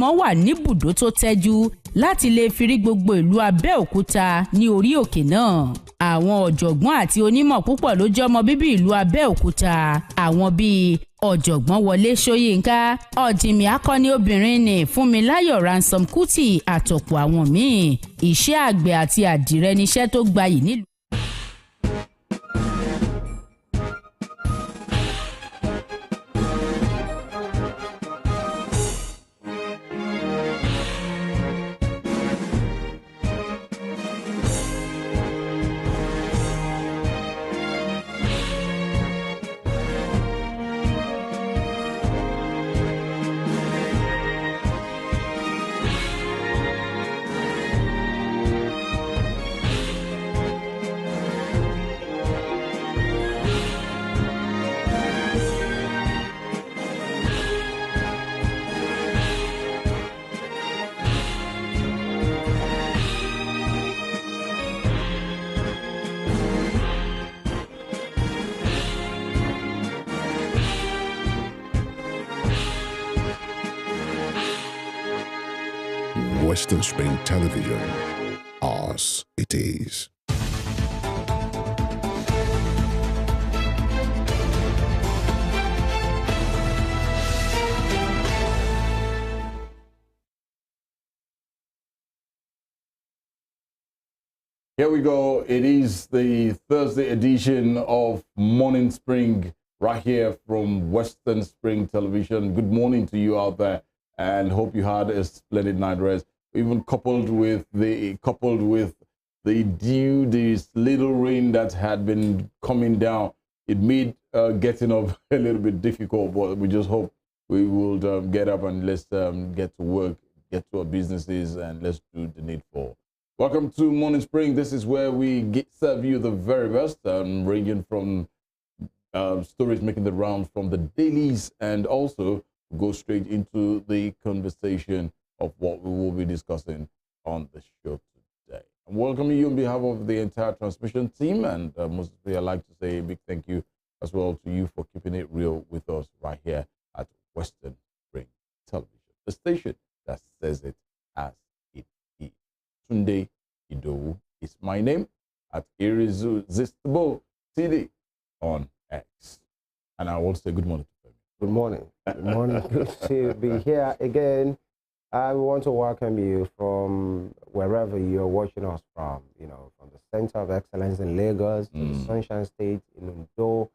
ojoojúmọ́ wà níbùdó tó tẹ́jú láti lè fi rí gbogbo ìlú Abẹ́òkúta ní orí òkè náà. Àwọn ọ̀jọ̀gbọ́n àti onímọ̀ púpọ̀ ló jẹ́ ọmọ bíbí ìlú Abẹ́òkúta. Àwọn bíi ọ̀jọ̀gbọ́n Wọlé Ṣóyínká, ọ̀jìnmí akọni obìnrin ní Fúnmiláyọ̀ Ransom Kuti àtọ̀pọ̀ àwọn míì. Iṣẹ́ àgbẹ̀ àti àdìrẹ níṣẹ́ tó gbayì nílùú. Western Spring Television, ours it is. Here we go. It is the Thursday edition of Morning Spring right here from Western Spring Television. Good morning to you out there, and hope you had a splendid night rest. Even coupled with the dew, this little rain that had been coming down, it made getting up a little bit difficult. But we just hope we will get up and let's get to work, get to our businesses, and let's do the needful. Welcome to Morning Spring. This is where we serve you the very best, ranging from stories making the rounds from the dailies, and also go straight into the conversation of what we will be discussing on the show today. I'm welcoming you on behalf of the entire transmission team, and mostly I'd like to say a big thank you as well to you for keeping it real with us right here at Western Spring Television, the station that says it as it is. Tunde IDOWU is my name, at Irresistible TD on X. And I want to say good morning to you. Good morning. Good morning. Good to be here again. I want to welcome you from wherever you're watching us from, from the Center of Excellence in Lagos, to the Sunshine State in Ondo,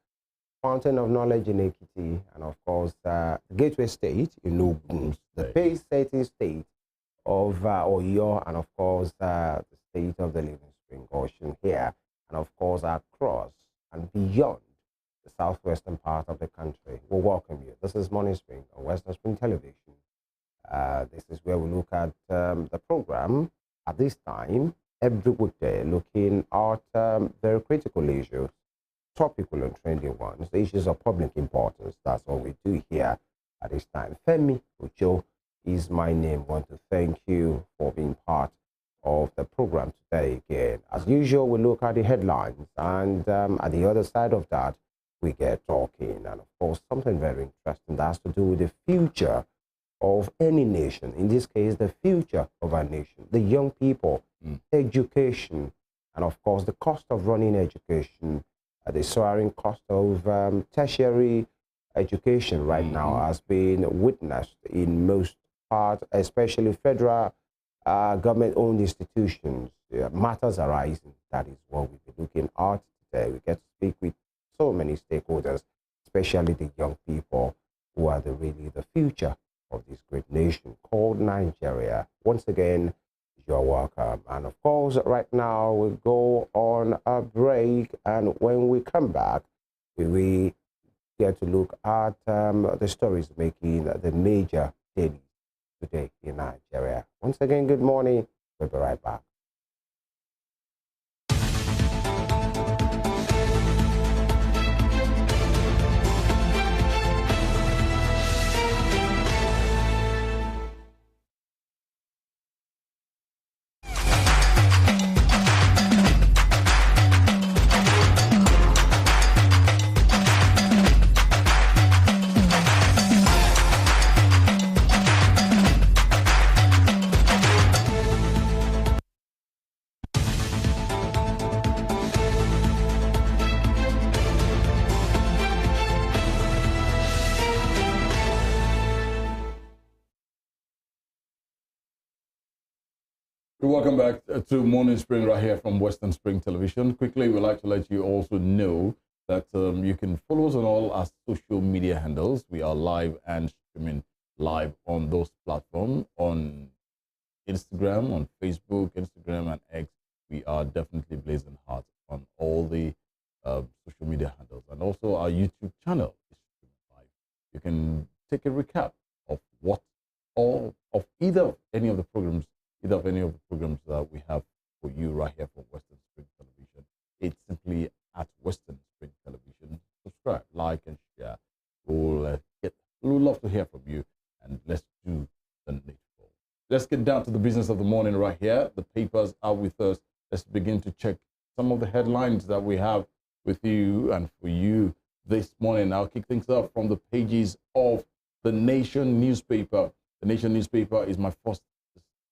Fountain of Knowledge in Ekiti, and of course, Gateway State in Ogun, the pace-setting state of Oyo, and of course, the state of the Living Spring Ocean here, and of course, across and beyond the southwestern part of the country. We welcome you. This is Morning Spring on Western Spring Television. This is where we look at the program at this time, every weekday, looking at very critical issues, topical and trending ones, issues of public importance. That's what we do here at this time. Femi Ucho is my name. I want to thank you for being part of the program today again. As usual, we look at the headlines, and at the other side of that, we get talking. And of course, something very interesting that has to do with the future of any nation, in this case, the future of our nation, the young people, education, and of course, the cost of running education, the soaring cost of tertiary education right now has been witnessed in most parts, especially federal government-owned institutions. Matters arising. That is what we'll be looking at today. We get to speak with so many stakeholders, especially the young people who are really the future of this great nation called Nigeria. Once again, you're welcome. And of course, right now we'll go on a break, and when we come back, we get to look at the stories making the major dailies today in Nigeria. Once again, good morning. We'll be right back. Welcome back to Morning Spring right here from Western Spring Television. Quickly, we'd like to let you also know that you can follow us on all our social media handles. We are live and streaming live on those platforms, on Instagram, on Facebook, Instagram, and X. We are definitely blazing hot on all the social media handles. And also our YouTube channel is streaming live. You can take a recap of what all of either of any of the programs that we have for you right here from Western Spring Television. It's simply at Western Spring Television. Subscribe, like, and share. We'll love to hear from you, and let's do the needful. Let's get down to the business of the morning right here. The papers are with us. Let's begin to check some of the headlines that we have with you and for you this morning. I'll kick things off from the pages of the Nation newspaper. The Nation newspaper is my first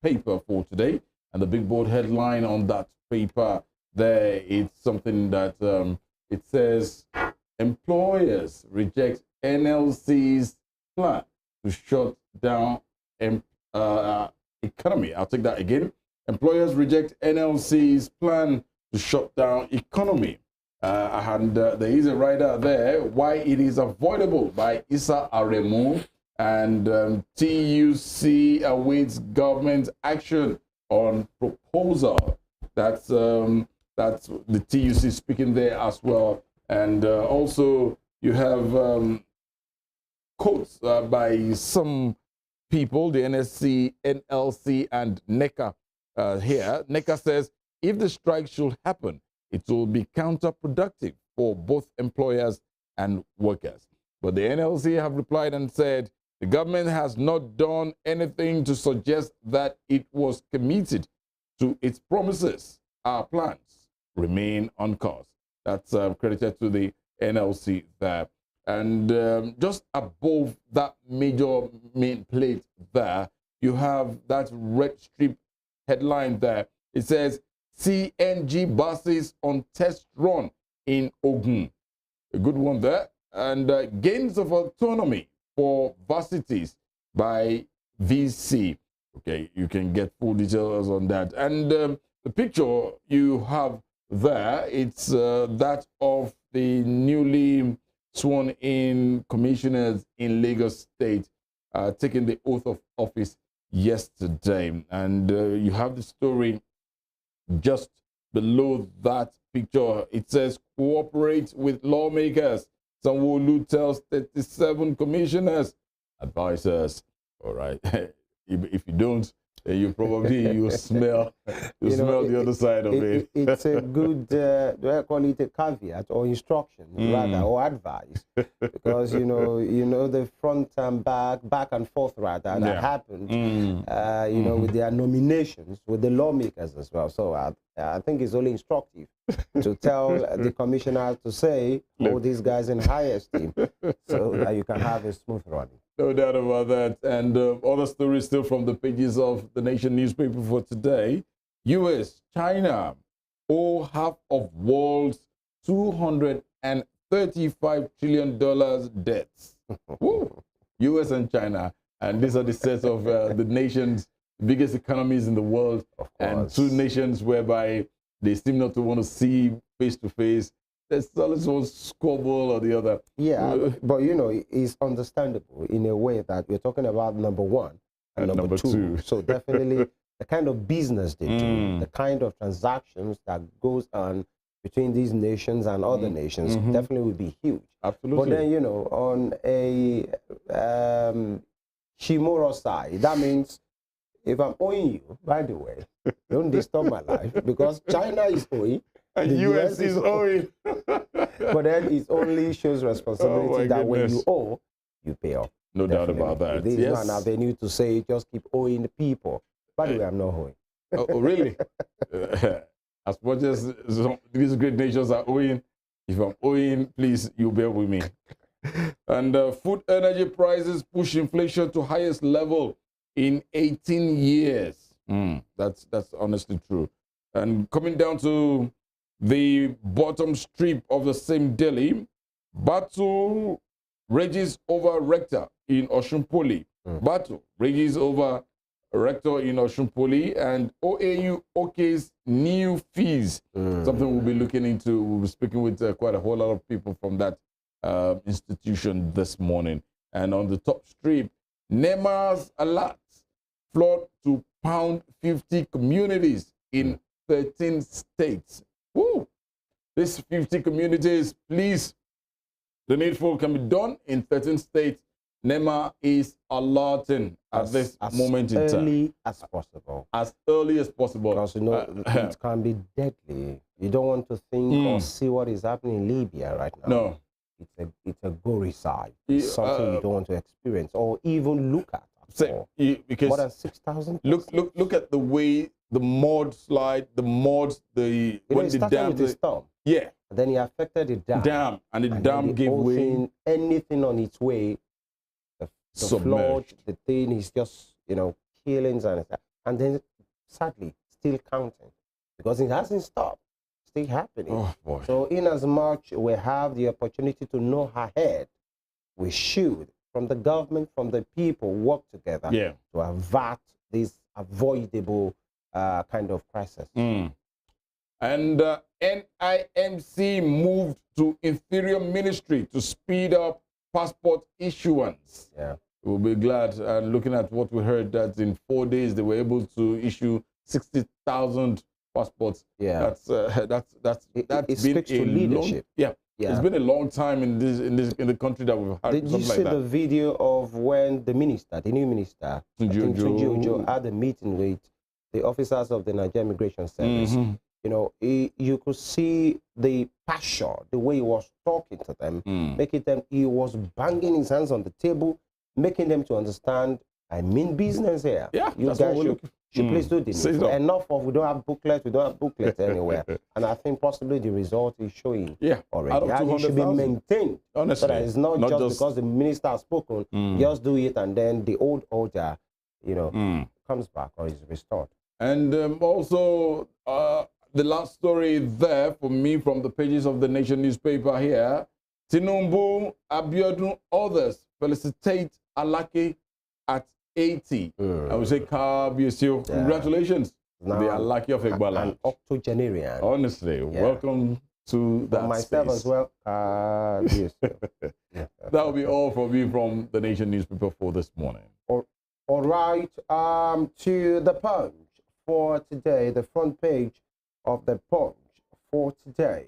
paper for today, and the big bold headline on that paper there, it's something that it says employers reject NLC's plan to shut down economy. I'll take that again. Employers reject NLC's plan to shut down economy. And there is a writer there, Why It Is Avoidable by Issa Aremu. And TUC awaits government action on proposal. That's the TUC speaking there as well. And also you have quotes by some people, the NSC, NLC, and NECA here. NECA says, if the strike should happen, it will be counterproductive for both employers and workers. But the NLC have replied and said, the government has not done anything to suggest that it was committed to its promises. Our plans remain on course. That's credited to the NLC there. And just above that major main plate there, you have that red strip headline there. It says, CNG buses on test run in Ogun. A good one there. And gains of autonomy for varsities by VC. Okay, you can get full details on that. And the picture you have there, it's that of the newly sworn in commissioners in Lagos State taking the oath of office yesterday. And you have the story just below that picture. It says, cooperate with lawmakers. Sanwo-Olu tells 37 commissioners, advisors. All right. If you don't, you probably you smell the other side of it. It's a good, do I call it a caveat or instruction rather, or advice, because you know the front and back and forth rather that happened, with their nominations with the lawmakers as well. So I think it's only instructive to tell the commissioner to say, hold these guys in high esteem, so that you can have a smooth running. No doubt about that. And other stories still from the pages of the Nation newspaper for today. U.S., China owe half of world's $235 trillion debts. U.S. and China. And these are the sets of the nation's biggest economies in the world. And two nations whereby they seem not to want to see face to face. There's always one squabble or the other. Yeah, but it's understandable in a way that we're talking about number one and number two. So definitely the kind of business they do, the kind of transactions that goes on between these nations and other nations definitely would be huge. Absolutely. But then, on a Shimura side, that means if I'm owing you, by the way, don't disturb my life, because China is owing. And the US is owing. But then it only shows responsibility that when you owe, you pay off. No doubt about that. This is not an avenue to say just keep owing the people. By the way, I'm not owing. Oh, really? As much as these great nations are owing, if I'm owing, please, you bear with me. And food energy prices push inflation to highest level in 18 years. That's honestly true. And coming down to the bottom strip of the same daily, battle rages over rector in Oshumpoli. Battle rages over rector in Oshumpoli, and OAU OK's new fees. Something we'll be looking into. We'll be speaking with quite a whole lot of people from that institution this morning. And on the top strip, NEMA's alert flood to pound 50 communities in 13 states. Woo! These 50 communities, please, the needful can be done in 13 states. NEMA is alerting at this moment in time. As early as possible. As early as possible. Because, you know, it can be deadly. You don't want to think or see what is happening in Libya right now. No. It's a gory side. It's something you don't want to experience or even look at. Because more than 6,000. Look at the way the mudslide, when the dam with the storm. Yeah. And then he affected the dam. And the dam gave way. Anything on its way, the flood, the thing is just, you know, killings and then sadly still counting because it hasn't stopped. Still happening. Oh, boy. So in as much we have the opportunity to know ahead, we should, from the government, from the people, work together to avert this avoidable kind of crisis. And NIMC moved to Interior Ministry to speed up passport issuance. Yeah. We'll be glad. Looking at what we heard, that in 4 days they were able to issue 60,000 passports. Yeah. That's it been speaks to leadership. Yeah. It's been a long time in the country that we've had. Did you see the video of when the new minister, Tunji had a meeting with the officers of the Nigerian Immigration Service? You know, you could see the passion, the way he was talking to them, he was banging his hands on the table, making them to understand, I mean business here. Yeah, you guys should please do this. Enough of, we don't have booklets anywhere. And I think possibly the result is showing already. And it should be maintained. Honestly. So that it's not just because the minister has spoken, just do it and then the old order, you know, comes back or is restored. And also, the last story there for me from the pages of the Nation newspaper here, Tinubu, Abiodun, others felicitate Alake at 80. I would say, congratulations. Now, the Alake of Igbala. An octogenarian. Honestly, welcome to that myself space. As well. That will be all from me from the Nation newspaper for this morning. All right, to the Punch for today, the front page of the Punch for today.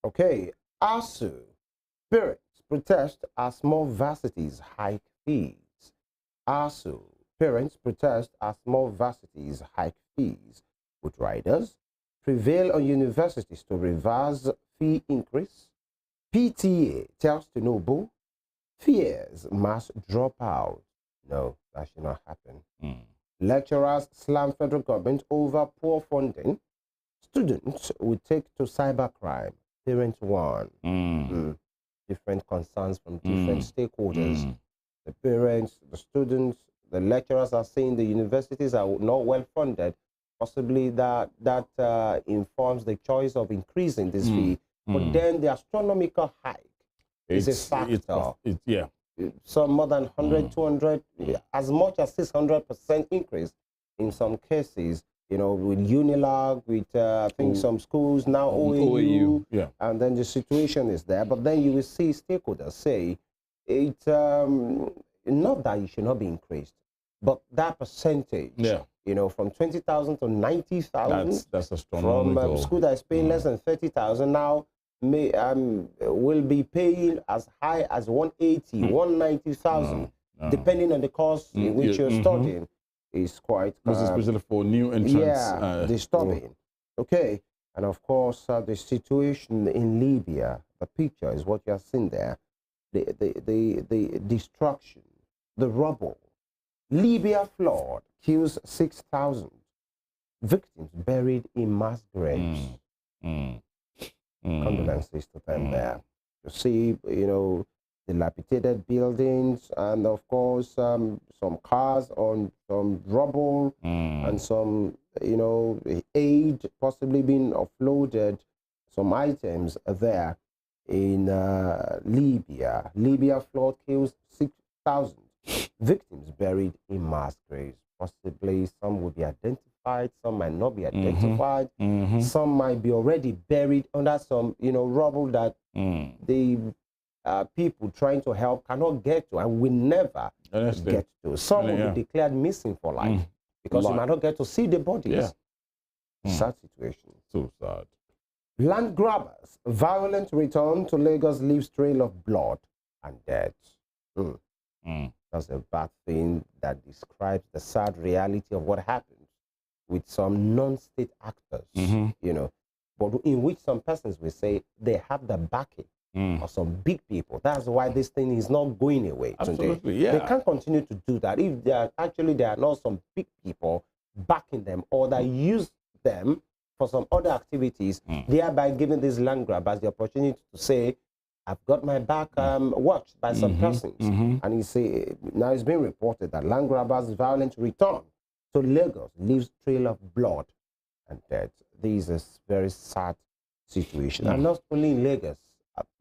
Okay, ASU, parents protest as more varsities hike fees. ASU, parents protest as more varsities hike fees. Would riders prevail on universities to reverse fee increase? PTA tells Tinubu, fears mass dropout. No, that should not happen. Lecturers slam federal government over poor funding. Students will take to cybercrime. Parents warn. Different concerns from different stakeholders. The parents, the students, the lecturers are saying the universities are not well funded. Possibly that informs the choice of increasing this fee. But then the astronomical hike is a factor. Some more than 100, 200, as much as 600% increase in some cases, you know, with Unilag, with I think some schools now, OAU, and then the situation is there. But then you will see stakeholders say, it's not that it should not be increased, but that percentage, you know, from 20,000 to 90,000, that's astronomical. From school that is paying less than 30,000 now, will be paying as high as 180, 190,000, depending on the course in which you're studying, is quite most especially for new entrants. Disturbing. Okay, and of course the situation in Libya, the picture is what you are seeing there, the destruction, the rubble. Libya flood kills 6,000 victims buried in mass graves. Condolences to them there. You see, you know, dilapidated buildings and of course some cars on some rubble and some, you know, aid possibly being offloaded, some items there in Libya. Libya flood kills 6,000 Victims buried in mass graves. Possibly some will be identified, some might not be identified, some might be already buried under some, rubble that the people trying to help cannot get to and will never get to. Some will be declared missing for life because you might not get to see the bodies. Sad situation. So sad. Land grabbers, violent return to Lagos leaves trail of blood and death. That's a bad thing that describes the sad reality of what happens with some non-state actors, but in which some persons will say they have the backing of some big people. That's why this thing is not going away. Absolutely, They can't continue to do that if there are not some big people backing them or that use them for some other activities, thereby giving these land grabbers the opportunity to say, I've got my back watched by some persons. And you say, now it's been reported that land grabbers' violent return to Lagos leaves trail of blood and death. This is a very sad situation. And not only in Lagos,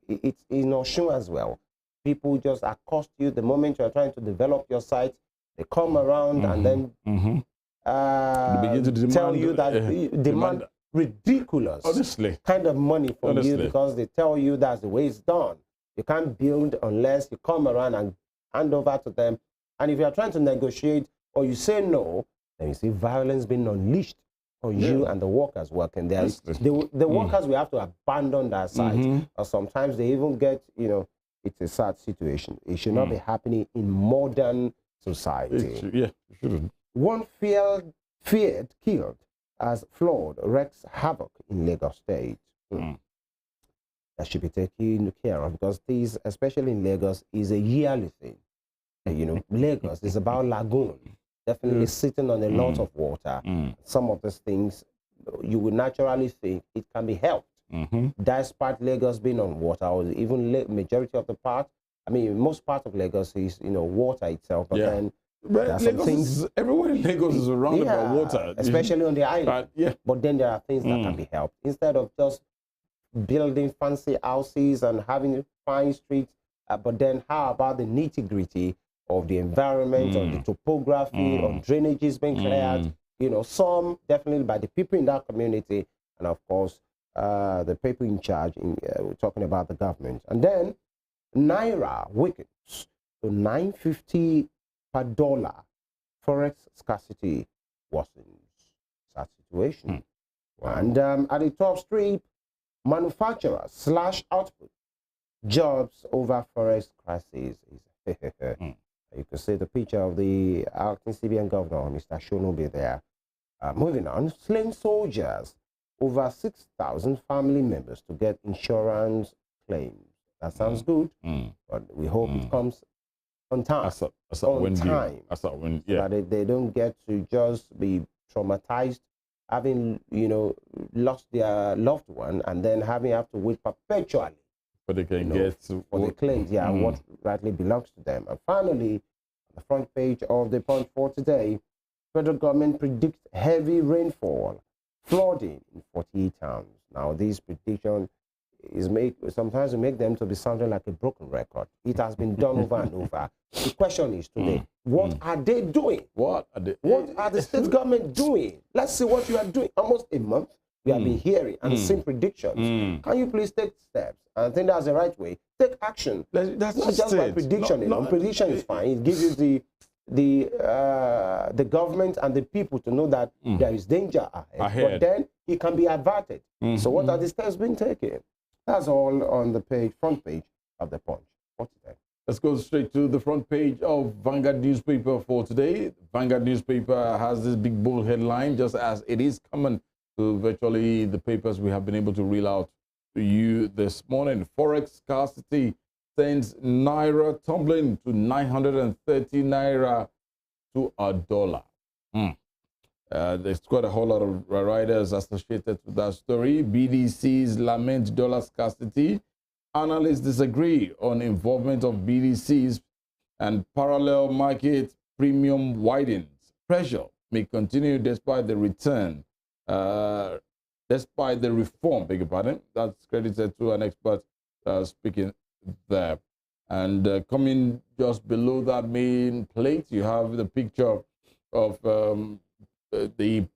it's in Osun as well. People just accost you the moment you're trying to develop your site. They come around and then begin to tell you that demand ridiculous kind of money from you because they tell you that's the way it's done. You can't build unless you come around and hand over to them. And if you're trying to negotiate or you say no, then you see violence being unleashed on you and the workers working there. The workers will have to abandon that site. Or sometimes they even get, it's a sad situation. It should not be happening in modern society. It shouldn't. One feared killed as flood wreaks havoc in Lagos State. That should be taken care of because this, especially in Lagos, is a yearly thing. Lagos is about lagoon, definitely sitting on a lot of water. Some of these things you would naturally think it can be helped. Despite Lagos being on water, or even majority of the part, most part of Lagos is water itself, but then there are some things everywhere in Lagos is surrounded by water, especially on the island. But then there are things that can be helped instead of just building fancy houses and having fine streets. But then, how about the nitty-gritty of the environment, of the topography, of drainages being cleared? Some definitely by the people in that community, and of course the people in charge. We're talking about the government, and then Naira weakens to 950 per dollar. Forex scarcity worsens. Sad situation. And at the top strip, manufacturers slash output. Jobs over forex crisis. You can see the picture of the acting CBN governor, Mr. Shonobe there. Moving on, slain soldiers. Over 6,000 family members to get insurance claims. That sounds good, but we hope it comes on time. So that they don't get to just be traumatized, having lost their loved one, and then have to wait perpetually. But they can get for the claims, what rightly belongs to them. And finally, on the front page of the Punch for today, federal government predicts heavy rainfall, flooding in 48 towns. Now, this prediction is sometimes we make them to be sounding like a broken record. It has been done over and over. The question is today, what are they doing? What are the state government doing? Let's see what you are doing. Almost a month we have been hearing and seeing predictions. Can you please take steps? I think that's the right way. Take action. That's not just by prediction. Prediction is fine. It gives you the government and the people to know that there is danger ahead. But then it can be averted. So what are the steps being taken? That's all on the front page of the Punch for today. Let's go straight to the front page of Vanguard newspaper for today. Vanguard newspaper has this big bold headline, just as it is common to virtually the papers we have been able to reel out to you this morning. Forex scarcity sends Naira tumbling to 930 Naira to a dollar. There's quite a whole lot of riders associated with that story. BDCs lament dollar scarcity. Analysts disagree on involvement of BDCs, and parallel market premium widens. Pressure may continue despite the reform, beg your pardon. That's credited to an expert speaking there. And coming just below that main plate, you have the picture of the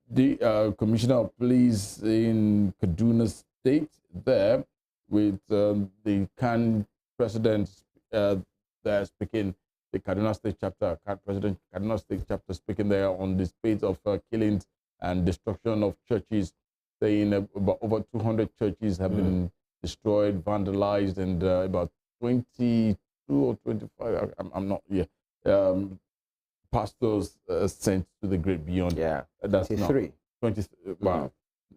Commissioner of Police in Kaduna State there, with the CAN President there speaking, the Kaduna State chapter, President Kaduna State chapter speaking there on the spate of killings and destruction of churches, saying about over 200 churches have been destroyed, vandalized, and about 22 or 25, I'm not, pastors sent to the great beyond. Yeah, that's 23. 20. Wow,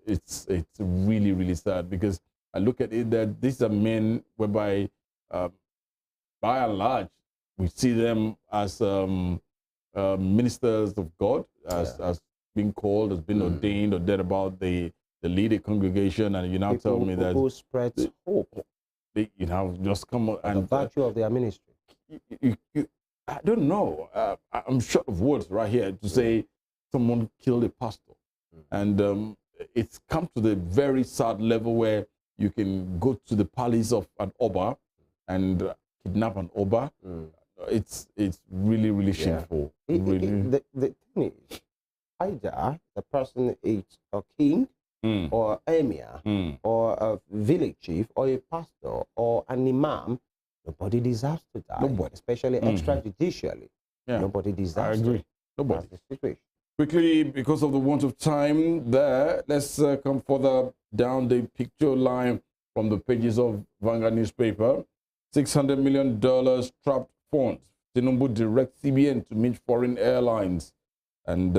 it's really, really sad, because I look at it that these are men whereby, by and large, we see them as ministers of God, as being called, as being ordained or thereabout. They lead a congregation, and you now People tell me that who spreads hope. They, just come on and the virtue of their ministry. I don't know. I'm short of words right here to say someone killed a pastor, and it's come to the very sad level where you can go to the palace of an Oba and kidnap an Oba. It's really, really shameful. The thing is, either the person is a king or emir or a village chief or a pastor or an imam. Nobody deserves to die. Nobody. Especially extrajudicially. Yeah. Nobody deserves I agree. to. Nobody. That's the situation. Quickly, because of the want of time there, let's come further down the picture line from the pages of Vanguard newspaper. $600 million trapped funds. Tinubu directs CBN to meet foreign airlines. And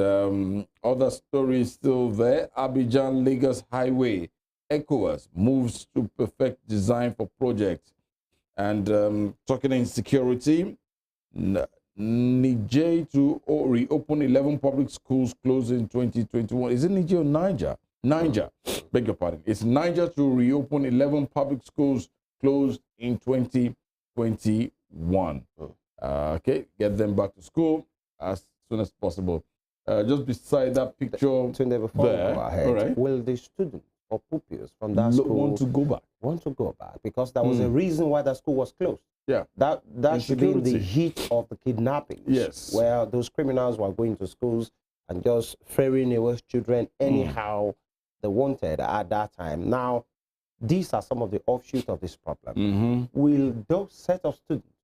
other stories still there. Abidjan-Lagos Highway. ECOWAS moves to perfect design for project. And talking insecurity, Niger to reopen 11 public schools closed in 2021. Is it Niger or Niger? Niger, beg your pardon. It's Niger to reopen 11 public schools closed in 2021. Okay, get them back to school as soon as possible. Just beside that picture before there, go ahead, all right. Will the students or pupils from that school want to go back? Want to go back, because there was a reason why the school was closed. Yeah, that should be in the heat of the kidnappings. Yes, where those criminals were going to schools and just ferrying away children anyhow they wanted at that time. Now, these are some of the offshoots of this problem. Will those set of students,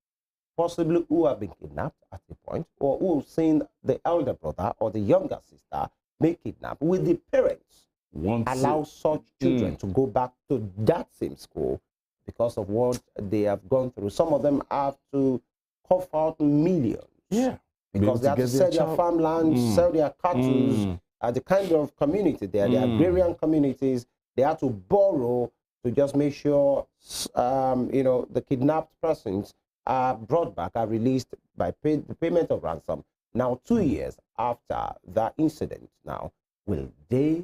possibly who have been kidnapped at a point, or who have seen the elder brother or the younger sister be kidnapped, will the parents allow such children to go back to that same school because of what they have gone through? Some of them have to cough out millions. Yeah. Because they have to sell their farmland, sell their cattle. The kind of community there, the agrarian communities, they have to borrow to just make sure, the kidnapped persons are brought back, are released by the payment of ransom. Now, 2 years after that incident now, will they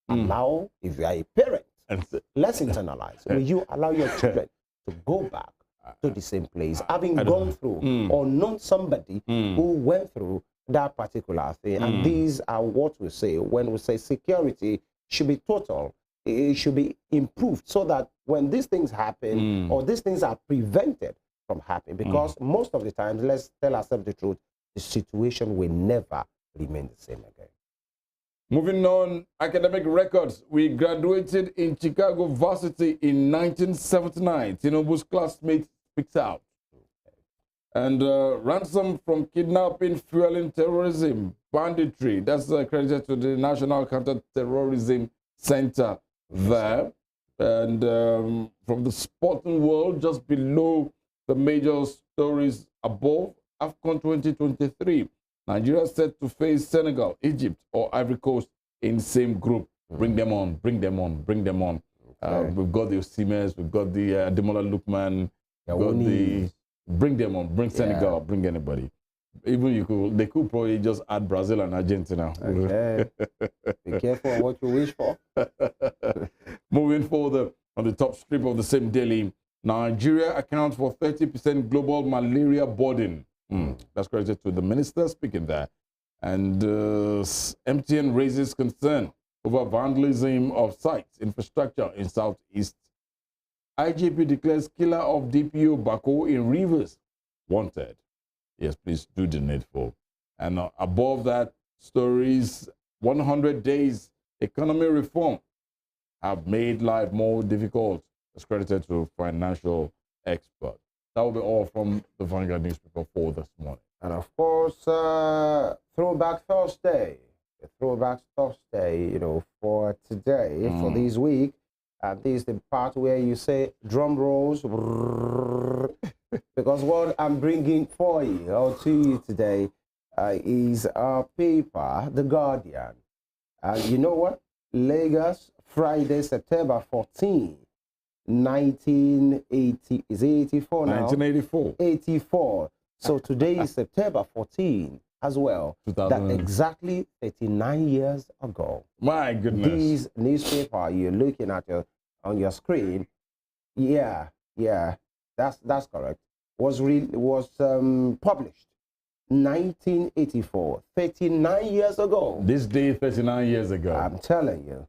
allow, if you are a parent, let's internalize, will you allow your children to go back to the same place, having gone through or known somebody who went through that particular thing? And these are what we say when we say security should be total. It should be improved so that when these things happen or these things are prevented from happening, because most of the times, let's tell ourselves the truth, the situation will never remain the same again. Moving on, academic records. We graduated in Chicago Varsity in 1979. Tinubu's classmate speaks out. And ransom from kidnapping, fueling terrorism, banditry. That's credited to the National Counter-Terrorism Center there. And from the sporting world, just below the major stories above, AFCON 2023. Nigeria set to face Senegal, Egypt, or Ivory Coast in same group. Bring them on, bring them on, bring them on. Okay. We've got the Osimens, we've got the Ademola Lookman, we've got the... Bring them on, bring Senegal, bring anybody. Even they could probably just add Brazil and Argentina. Okay. Be careful what you wish for. Moving forward, on the top strip of the same daily, Nigeria accounts for 30% global malaria burden. That's credited to the minister speaking there. And MTN raises concern over vandalism of sites, infrastructure in Southeast IGP declares killer of DPO Bako in Rivers wanted. Yes, please do the needful. And above that, stories, 100 days economy reform have made life more difficult, as credited to financial experts. That will be all from the Vanguard newspaper for this morning. And of course, Throwback Thursday. The Throwback Thursday, you know, for today, for this week. And this is the part where you say drum rolls. Because what I'm bringing for you, or to you today, is a paper, The Guardian. And you know what? Lagos, Friday, September 14, 1980, is it 84 now? 1984. 84. So today is September 14 as well. That exactly 39 years ago. My goodness. This newspaper you're looking at on your screen, yeah, that's correct. Was published 1984, 39 years ago. This day, 39 years ago. I'm telling you.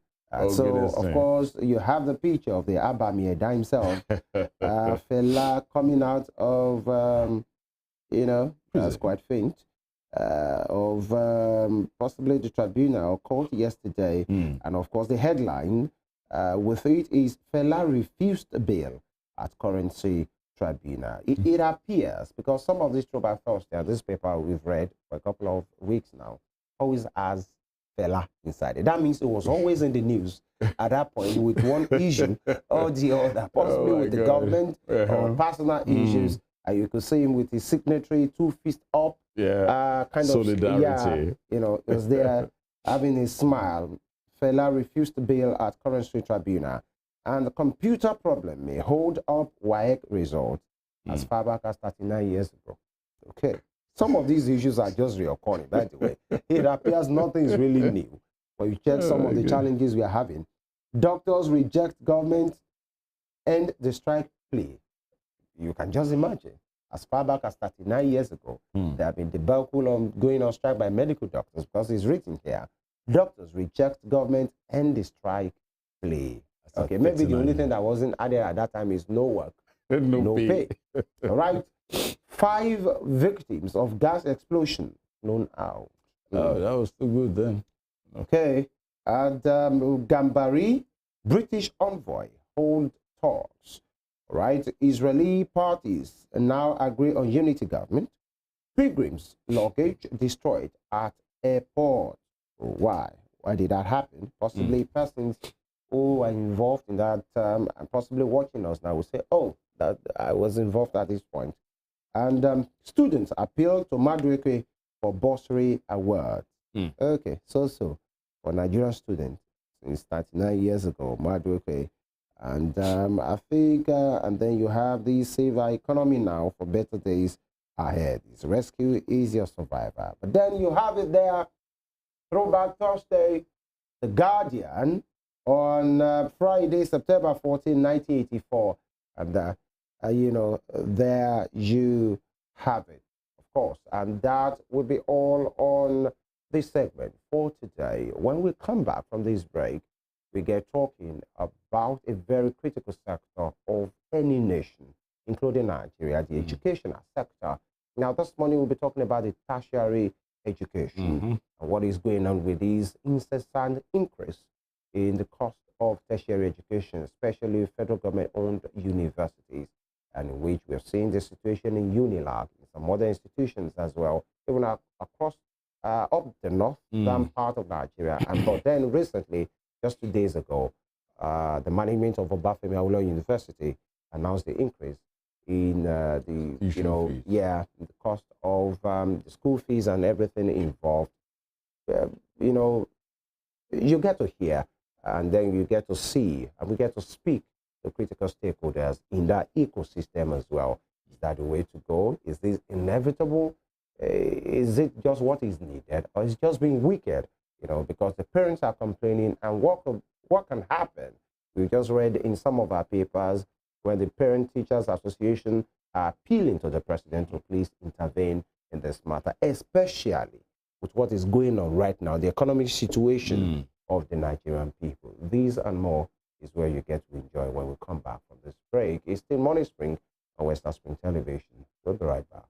So, of course, you have the picture of the Abamieda himself, fella coming out of, you know, that's quite faint, of possibly the tribunal court yesterday. And of course, the headline with it is fella refused bail at currency tribunal. It appears, because some of these Throwback Thursday, this paper we've read for a couple of weeks now, always has fella inside it. That means it was always in the news at that point with one issue or the other, possibly with the government or personal issues. And you could see him with his signatory, 2 fists up, kind of solidarity. You know, it was there having a smile. Fella refused bail at currency tribunal. And the computer problem may hold up WAEC results as far back as 39 years ago. Okay. Some of these issues are just reoccurring, by the way. It appears nothing is really new. When you check some of the challenges we are having, doctors reject government and the strike plea. You can just imagine. As far back as 39 years ago, there have been debacle on going on strike by medical doctors, because it's written here. Doctors reject government and the strike plea. Okay, maybe the only thing that wasn't added at that time is no work, no pay. All right. 5 victims of gas explosion known out. Oh, that was too good then. Okay. And Gambari, British envoy, hold talks. All right. Israeli parties now agree on unity government. Pilgrims' luggage destroyed at airport. Why? Why did that happen? Possibly persons who are involved in that and possibly watching us now will say, oh, that I was involved at this point. And students appeal to Madueke for bursary award. Okay, so for Nigerian students since 39 years ago, Madueke. And I think, and then you have the Save Our Economy Now for better days ahead. It's rescue is your survivor. But then you have it there, Throwback Thursday, The Guardian, on Friday, September 14, 1984. And, you know, there you have it, of course. And that will be all on this segment for today. When we come back from this break, we get talking about a very critical sector of any nation, including Nigeria, the educational sector. Now, this morning we'll be talking about the tertiary education and what is going on with this incessant increase in the cost of tertiary education, especially federal government-owned universities, and in which we're seeing the situation in Unilag, in some other institutions as well, even across up the northern part of Nigeria. And but then recently, just 2 days ago, the management of FEMI University announced the increase in the the cost of the school fees and everything involved. You know, you get to hear, and then you get to see, and we get to speak to critical stakeholders in that ecosystem as well. Is that the way to go? Is this inevitable? Is it just what is needed, or is it just being wicked? You know, because the parents are complaining, and what can happen? We just read in some of our papers when the Parent Teachers Association are appealing to the president to please intervene in this matter, especially with what is going on right now, the economic situation of the Nigerian people. These and more is where you get to enjoy when we come back from this break. It's still Morning Spring on Western Spring Television. We'll be right back.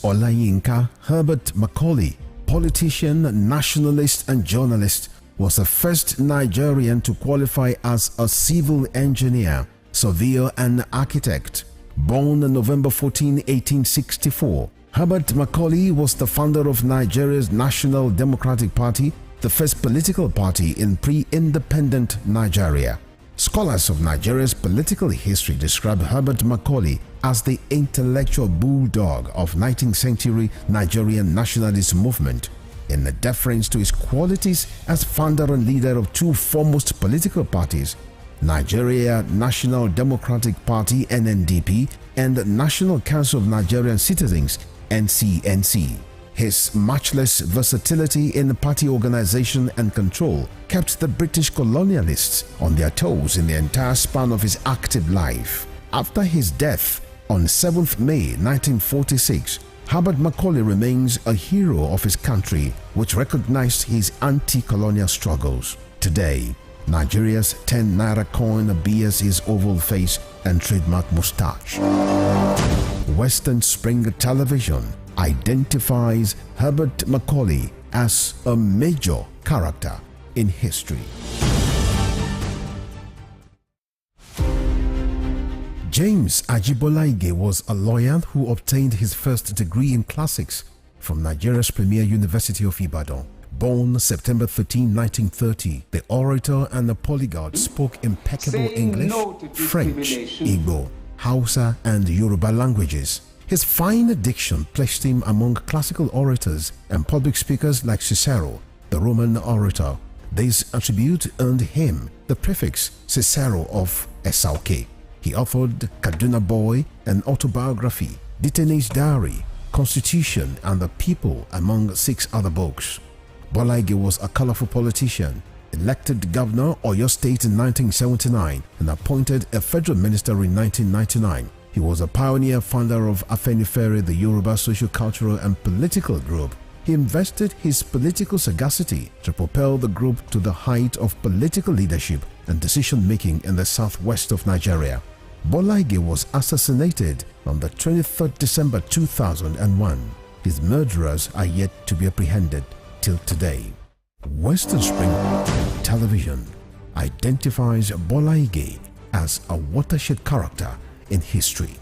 Olayinka Herbert Macaulay, politician, nationalist and journalist, was the first Nigerian to qualify as a civil engineer, surveyor and architect. Born on November 14, 1864, Herbert Macaulay was the founder of Nigeria's National Democratic Party, the first political party in pre-independent Nigeria. Scholars of Nigeria's political history describe Herbert Macaulay as the intellectual bulldog of 19th century Nigerian nationalist movement, in deference to his qualities as founder and leader of two foremost political parties, Nigeria National Democratic Party (NNDP) and National Council of Nigerian Citizens (NCNC). His matchless versatility in party organization and control kept the British colonialists on their toes in the entire span of his active life. After his death on 7th May 1946, Herbert Macaulay remains a hero of his country, which recognized his anti-colonial struggles. Today, Nigeria's 10 naira coin bears his oval face and trademark mustache. Western Spring Television identifies Herbert Macaulay as a major character in history. James Ajibolaige was a lawyer who obtained his first degree in classics from Nigeria's premier University of Ibadan. Born September 13, 1930, the orator and the polyglot spoke impeccable English, French, Igbo, Hausa, and Yoruba languages. His fine diction placed him among classical orators and public speakers like Cicero, the Roman orator. This attribute earned him the prefix Cicero of Esauke. He authored Kaduna Boy, an autobiography, Detainee's Diary, Constitution, and the People, among 6 other books. Bolaige was a colorful politician, elected governor of Oyo State in 1979 and appointed a federal minister in 1999. He was a pioneer founder of Afenifere, the Yoruba social, cultural, and political group. He invested his political sagacity to propel the group to the height of political leadership and decision-making in the southwest of Nigeria. Bolaige was assassinated on the 23rd December 2001. His murderers are yet to be apprehended till today. Western Spring Television identifies Bolaige as a watershed character in history.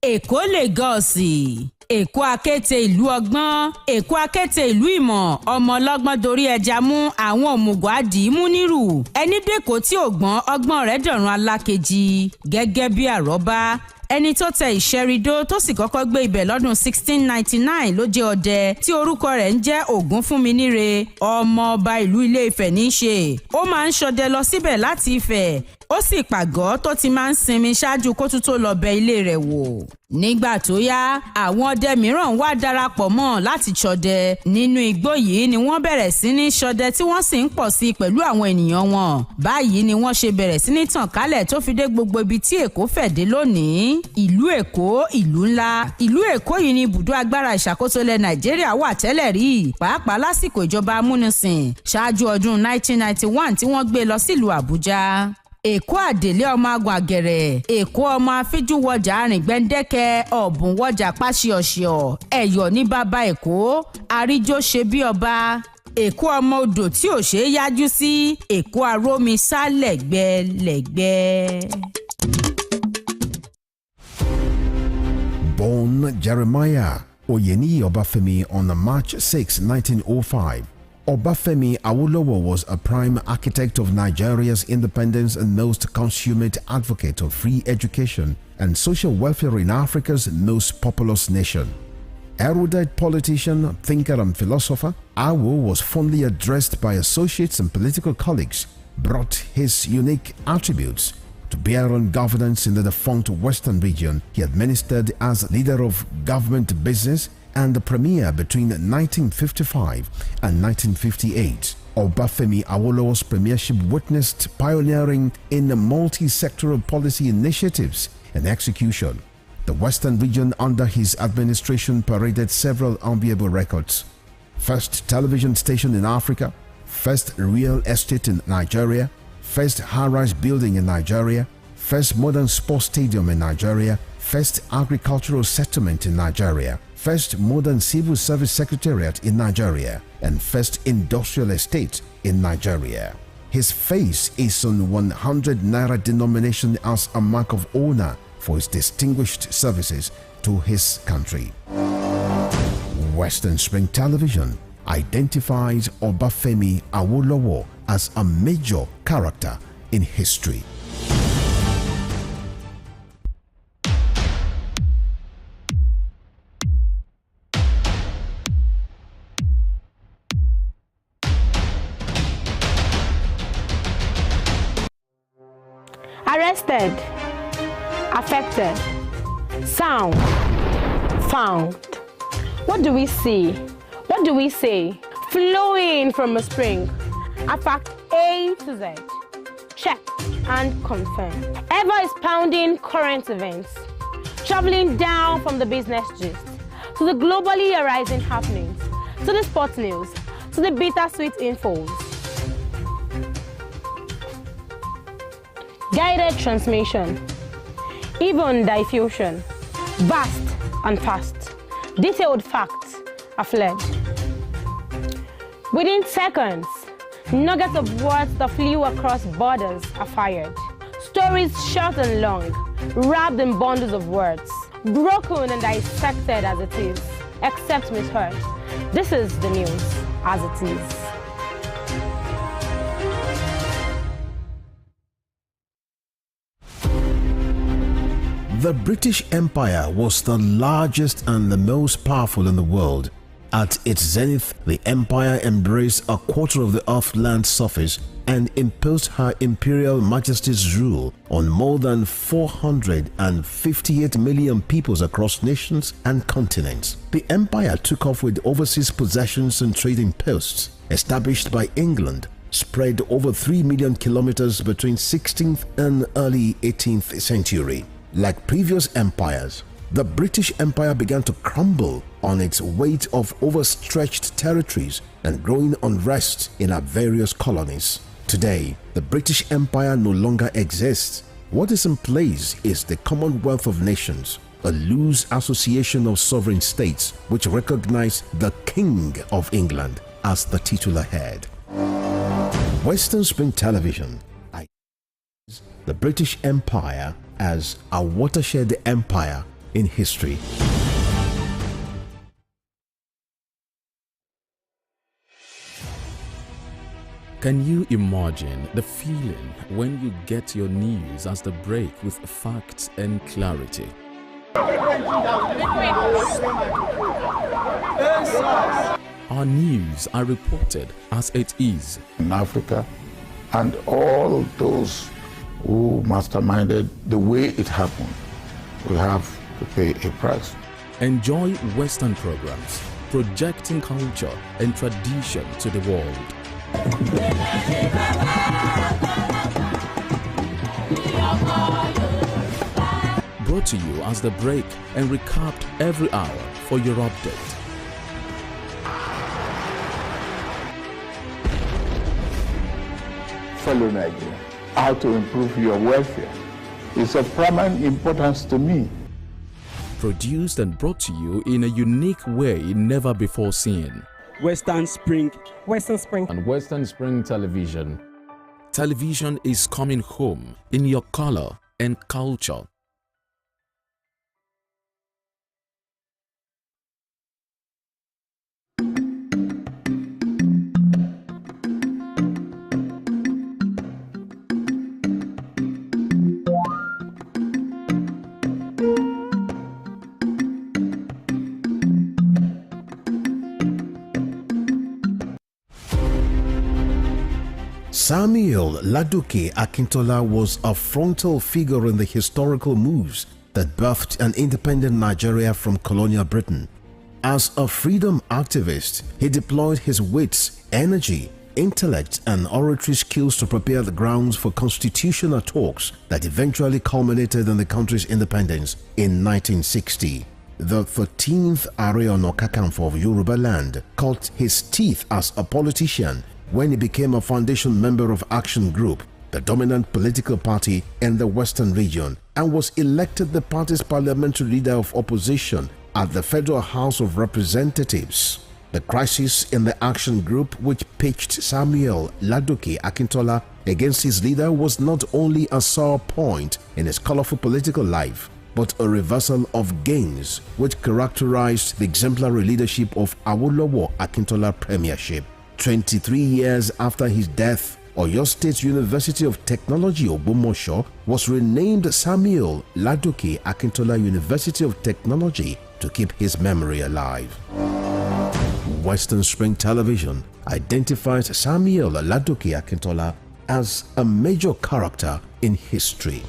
Èkó Lagos, Èkó akéte ìlú ọgbọ́n, Èkó akéte ìlú ìmọ̀, ọmọ ọlọ́gbọ́n dorí ẹja mú, àwọn òmùgọ̀ àdì mú nírù. Ẹni dèkó tí ò gbọ́n, ọgbọ́n rẹ̀ dọ̀run alákejì. Gẹ́gẹ́ bí àrọ́bá, ẹni tó tẹ ìṣẹ́ridó tó sì kọ́kọ́ gbé ibẹ̀ lọ́dún 1699 ló jẹ́ ọdẹ tí orúkọ rẹ̀ ń jẹ́ Ògúnfúnminíre ọmọ ọba ìlú Ilé-Ifẹ̀ ní í ṣe. Ó máa ń ṣọdẹ lọ síbẹ̀ láti Ifẹ̀, ó sì pàgọ́ tó ti máa ń sinmi ṣáájú kó tún tó lọ bẹ ilé rẹ̀ wò. Nígbà tó yá, àwọn ọdẹ mìíràn wá darapọ̀ mọ́ láti ṣọdẹ. Nínú igbó yìí ni wọ́n bẹ̀rẹ̀ sí ní ṣọdẹ tí wọ́n sì ń pọ̀ sí pẹ̀lú àwọn ènìyàn wọn. Báyìí ni wọ́n ṣe bẹ̀rẹ̀ sí ní tàn kálẹ̀ tó fi dé gbogbo ibi tí Èkó fẹ̀ dé lónìí. Ìlú Èkó, ìlú ńlá. Ìlú Èkó yìí ni ibùdó agbára ìṣàkóso ilẹ̀ Nàìjíríà wà tẹ́lẹ̀ rí, pàápàá lásìkò ìjọba amúnisìn ṣáájú ọdún 1991 tí wọ́n gbé lọ sílùú Àbújá. Èkó àdèlé ọmọ agun àgẹ̀rẹ̀, Èkó ọmọ afíjú wọjà arìngbẹ́ndẹ́kẹ́, ọ̀bùn wọjà páṣíọ̀ṣíọ̀, ẹ̀yọ̀ ní bàbá Èkó, àríjó ṣe bí ọba. Èkó ọmọ odò tí ò ṣe é yájú sí, Èkó arómi sá lẹ́gbẹ́lẹ́gbẹ́. Born Jeremiah Oyeniyi Obafemi on March 6, 1905, Obafemi Awolowo was a prime architect of Nigeria's independence and most consummate advocate of free education and social welfare in Africa's most populous nation. Erudite politician, thinker and philosopher, Awo was fondly addressed by associates and political colleagues, brought his unique attributes to bear on governance in the defunct Western region. He administered as leader of government business and the premier between 1955 and 1958. Obafemi Awolowo's premiership witnessed pioneering in multi-sectoral policy initiatives and execution. The Western region under his administration paraded several enviable records. First television station in Africa, first real estate in Nigeria, first high-rise building in Nigeria, first modern sports stadium in Nigeria, first agricultural settlement in Nigeria, first modern civil service secretariat in Nigeria, and first industrial estate in Nigeria. His face is on 100 naira denomination as a mark of honor for his distinguished services to his country. Western Spring Television identifies Obafemi Awolowo as a major character in history. Arrested, affected, sound, found. What do we see? What do we say? Flowing from a spring. A fact A to Z. Check and confirm. Ever expounding current events. Traveling down from the business gist to the globally arising happenings, to the sports news, to the bittersweet infos. Guided transmission, even diffusion, vast and fast, detailed facts are fled. Within seconds, nuggets of words that flew across borders are fired. Stories short and long, wrapped in bundles of words, broken and dissected as it is, except misheard. This is the news as it is. The British Empire was the largest and the most powerful in the world. At its zenith, the empire embraced a quarter of the earth's land surface and imposed her imperial majesty's rule on more than 458 million peoples across nations and continents. The empire took off with overseas possessions and trading posts established by England, spread over 3 million kilometers between 16th and early 18th century. Like previous empires, the British Empire began to crumble on its weight of overstretched territories and growing unrest in our various colonies. Today, the British Empire no longer exists. What is in place is the Commonwealth of Nations, a loose association of sovereign states which recognize the King of England as the titular head. Western Spring Television identifies the British Empire as a watershed empire in history. Can you imagine the feeling when you get your news as the break with facts and clarity? Our news are reported as it is. In Africa, and all those who masterminded the way it happened will have to pay a price. Enjoy Western programs, projecting culture and tradition to the world. Brought to you as the break and recapped every hour for your update. Fellow Nigerians, how to improve your welfare is of paramount importance to me. Produced and brought to you in a unique way never before seen. Western Spring. Western Spring. And Western Spring Television. Television is coming home in your color and culture. Samuel Ladoke Akintola was a frontal figure in the historical moves that birthed an independent Nigeria from colonial Britain. As a freedom activist, he deployed his wits, energy, intellect, and oratory skills to prepare the grounds for constitutional talks that eventually culminated in the country's independence in 1960. The 13th Ààrẹ Ọ̀nà Kakanfò of Yoruba land cut his teeth as a politician when he became a foundation member of Action Group, the dominant political party in the Western region, and was elected the party's parliamentary leader of opposition at the Federal House of Representatives. The crisis in the Action Group, which pitched Samuel Ladoke Akintola against his leader, was not only a sore point in his colorful political life, but a reversal of gains which characterized the exemplary leadership of Awolowo Akintola premiership. 23 years after his death, Oyo State University of Technology Ogbomosho was renamed Samuel Ladoke Akintola University of Technology to keep his memory alive. Western Spring Television identifies Samuel Ladoke Akintola as a major character in history.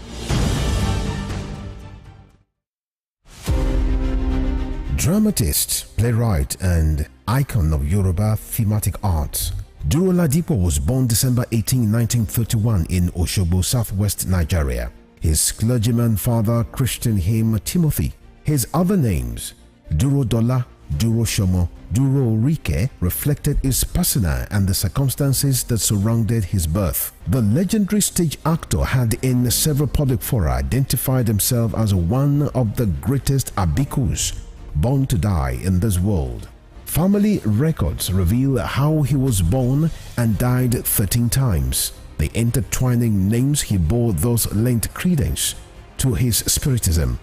Dramatist, playwright, and icon of Yoruba thematic arts, Duro Ladipo was born December 18, 1931 in Osogbo, southwest Nigeria. His clergyman father christened him Timothy. His other names, Duro Dola, Duro Shomo, Duro Rike, reflected his persona and the circumstances that surrounded his birth. The legendary stage actor had in several public fora identified himself as one of the greatest abikus born to die in this world. Family records reveal how he was born and died 13 times. The intertwining names he bore thus lent credence to his spiritism.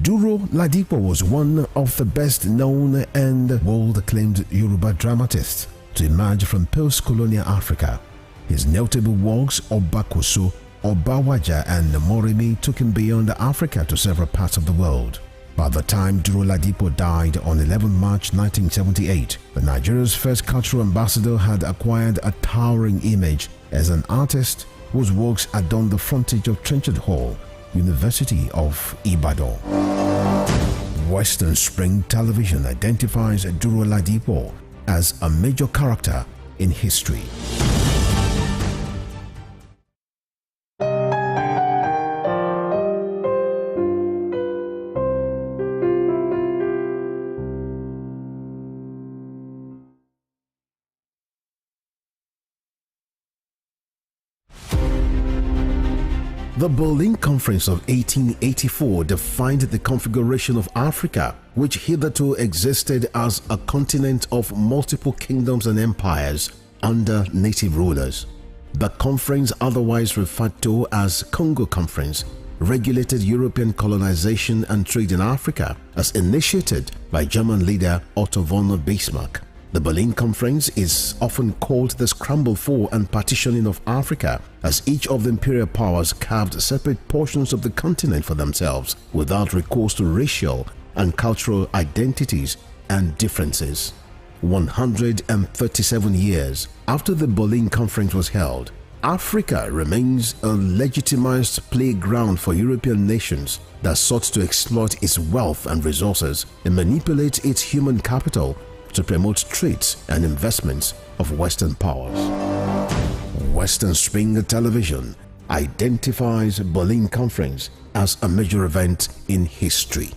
Duro Ladipo was one of the best known and world-acclaimed Yoruba dramatists to emerge from post-colonial Africa. His notable works Obakoso, Obawaja, and Moremi took him beyond Africa to several parts of the world. By the time Duro Ladipo died on 11 March 1978, the Nigeria's first cultural ambassador had acquired a towering image as an artist whose works adorned the frontage of Trenchard Hall, University of Ibadan. Western Spring Television identifies Duro Ladipo as a major character in history. The Berlin Conference of 1884 defined the configuration of Africa, which hitherto existed as a continent of multiple kingdoms and empires under native rulers. The conference, otherwise referred to as Congo Conference, regulated European colonization and trade in Africa as initiated by German leader Otto von Bismarck. The Berlin Conference is often called the scramble for and partitioning of Africa, as each of the imperial powers carved separate portions of the continent for themselves without recourse to racial and cultural identities and differences. 137 years after the Berlin Conference was held, Africa remains a legitimized playground for European nations that sought to exploit its wealth and resources and manipulate its human capital to promote trades and investments of Western powers. Western Spring Television identifies Berlin Conference as a major event in history.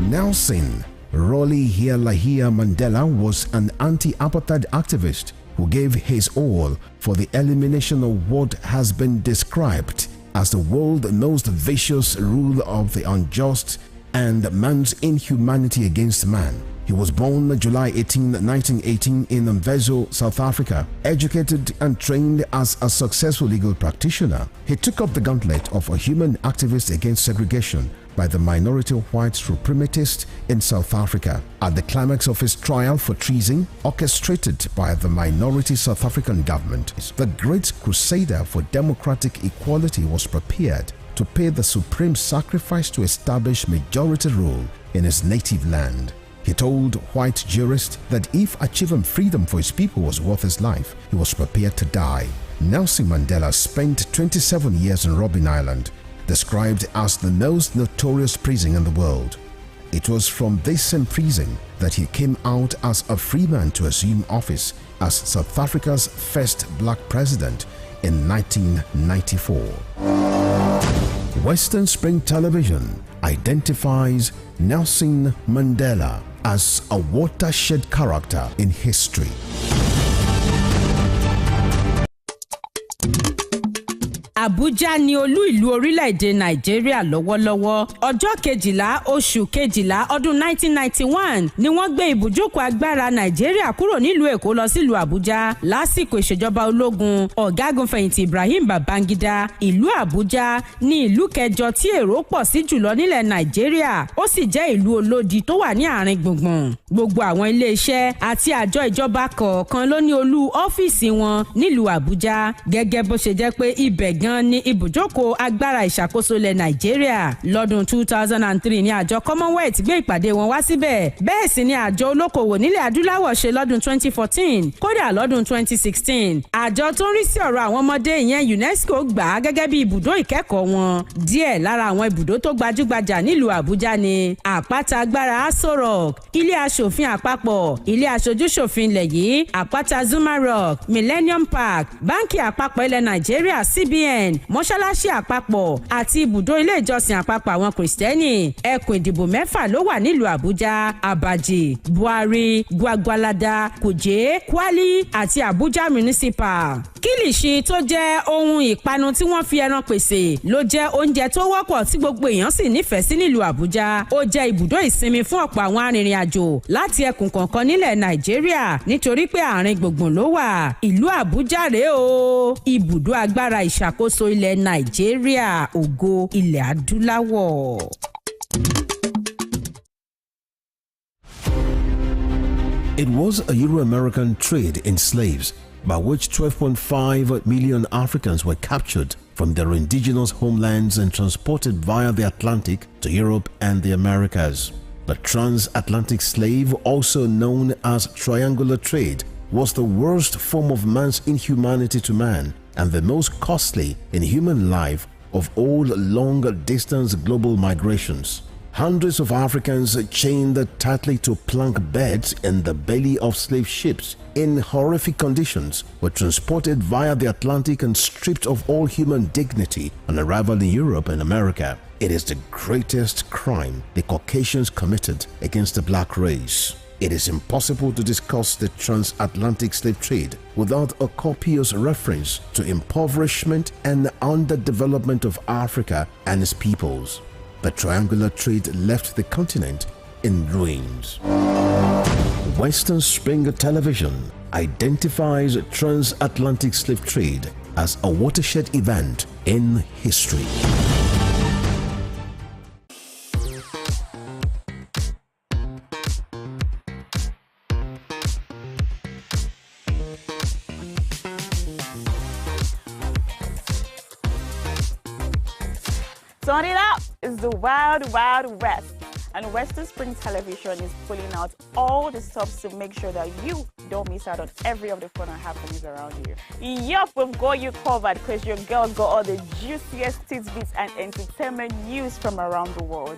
Nelson Rolihlahla Mandela was an anti-apartheid activist who gave his all for the elimination of what has been described as the world's most vicious rule of the unjust and man's inhumanity against man. He was born July 18, 1918 in Mvezo, South Africa. Educated and trained as a successful legal practitioner, he took up the gauntlet of a human activist against segregation by the minority white suprematists in South Africa. At the climax of his trial for treason, orchestrated by the minority South African government, the great crusader for democratic equality was prepared to pay the supreme sacrifice to establish majority rule in his native land. He told white jurists that if achieving freedom for his people was worth his life, he was prepared to die. Nelson Mandela spent 27 years in Robben Island, described as the most notorious prison in the world. It was from this same prison that he came out as a free man to assume office as South Africa's first black president in 1994. Western Spring Television identifies Nelson Mandela as a watershed character in history. Abuja ni olú ìlú orílẹ̀-èdè Nàìjíríà lọ́wọ́lọ́wọ́. Ọjọ́ kejìlá oṣù kejìlá ọdún 1991 ni wọ́n gbé ibùjókòó agbára Nàìjíríà kúrò nílùú Èkó lọ sílùú Àbújá lásìkò ìṣèjọba ológun ọ̀gágun fẹ̀yìntì Ibrahim Babangida. Ìlú Àbújá ni ìlú kẹjọ tí èrò pọ̀ sí jùlọ nílẹ̀ Nàìjíríà, ó sì jẹ́ ìlú olódi tó wà ní àárín gbùngbùn. Gbogbo àwọn ilé-iṣẹ́ àti àjọ ìjọba kọ̀ọ̀kan ló ní olú ọ́fíìsì wọn nílùú Àbújá, gẹ́gẹ́ bó ṣe jẹ́ pé ibẹ̀ gan ní ibùjókòó agbára ìṣàkóso ilẹ̀ Nàìjíríà. Lọ́dún 2003 ni àjọ Commonwealth gbé ìpàdé wọn wá síbẹ̀. Bẹ́ẹ̀ sì ni àjọ olókoòwò nílẹ̀ adúláwọ̀ ṣe lọ́dún 2014. Kódà lọ́dún 2016 àjọ tó ń rí sí ọ̀rọ̀ àwọn ọmọdé ìyẹn UNESCO gbà á gẹ́gẹ́ bí ibùdó ìkẹ́kọ̀ọ́ wọn. Díẹ̀ lára àwọn ibùdó tó gbajúgbajà nílùú Àbújá ni àpáta agbára Aso Rock, ilé aṣòfin àpapọ̀, ilé aṣojúṣòfin ilẹ̀ yìí, àpáta Zuma Rock, Millennium Park, báńkì àpapọ̀ ilẹ̀ Nàìjíríà CBN, mọ́ṣáláṣí àpapọ̀ àti ibùdó ilé ìjọsìn àpapọ̀ àwọn kìrìsìtẹ́nì. Ẹkùn ìdìbò 6 ló wà nílùú Àbújá: Abaji, Buhari, Gwagwalada, Kuje, Kwali àti Abuja Municipal. Kílìṣì tó jẹ́ ohun ìpanu tí wọ́n fi ẹran pèsè ló jẹ́ oúnjẹ tó wọ́pọ̀ tí gbogbo èèyàn sì nífẹ̀ẹ́ sí nílùú Àbújá. Ó jẹ́ ibùdó ìsinmi fún ọ̀pọ̀ àwọn arìnrìn-àjò láti ẹkùn kọ̀ọ̀kan nílẹ̀ Nàìjíríà nítorí pé àárín gbùngbùn ló wà. Ìlú Àbújá rèé o, ibùdó agbára ìṣàkóso ilẹ̀ Nàìjíríà, ògo ilẹ̀ adúláwọ̀. It was a Euro-American trade in slaves by which 12.5 million Africans were captured from their indigenous homelands and transported via the Atlantic to Europe and the Americas. The transatlantic slave, also known as triangular trade, was the worst form of man's inhumanity to man and the most costly in human life of all long-distance global migrations. Hundreds of Africans chained tightly to plank beds in the belly of slave ships in horrific conditions were transported via the Atlantic and stripped of all human dignity on arrival in Europe and America. It is the greatest crime the Caucasians committed against the black race. It is impossible to discuss the transatlantic slave trade without a copious reference to impoverishment and underdevelopment of Africa and its peoples. The triangular trade left the continent in ruins. Western Spring Television identifies transatlantic slave trade as a watershed event in history. Turn it up! It's the Wild Wild West. And Western Spring Television is pulling out all the stops to make sure that you don't miss out on every of the fun and happenings around you. Yup, we've got you covered because your girl got all the juiciest tidbits and entertainment news from around the world.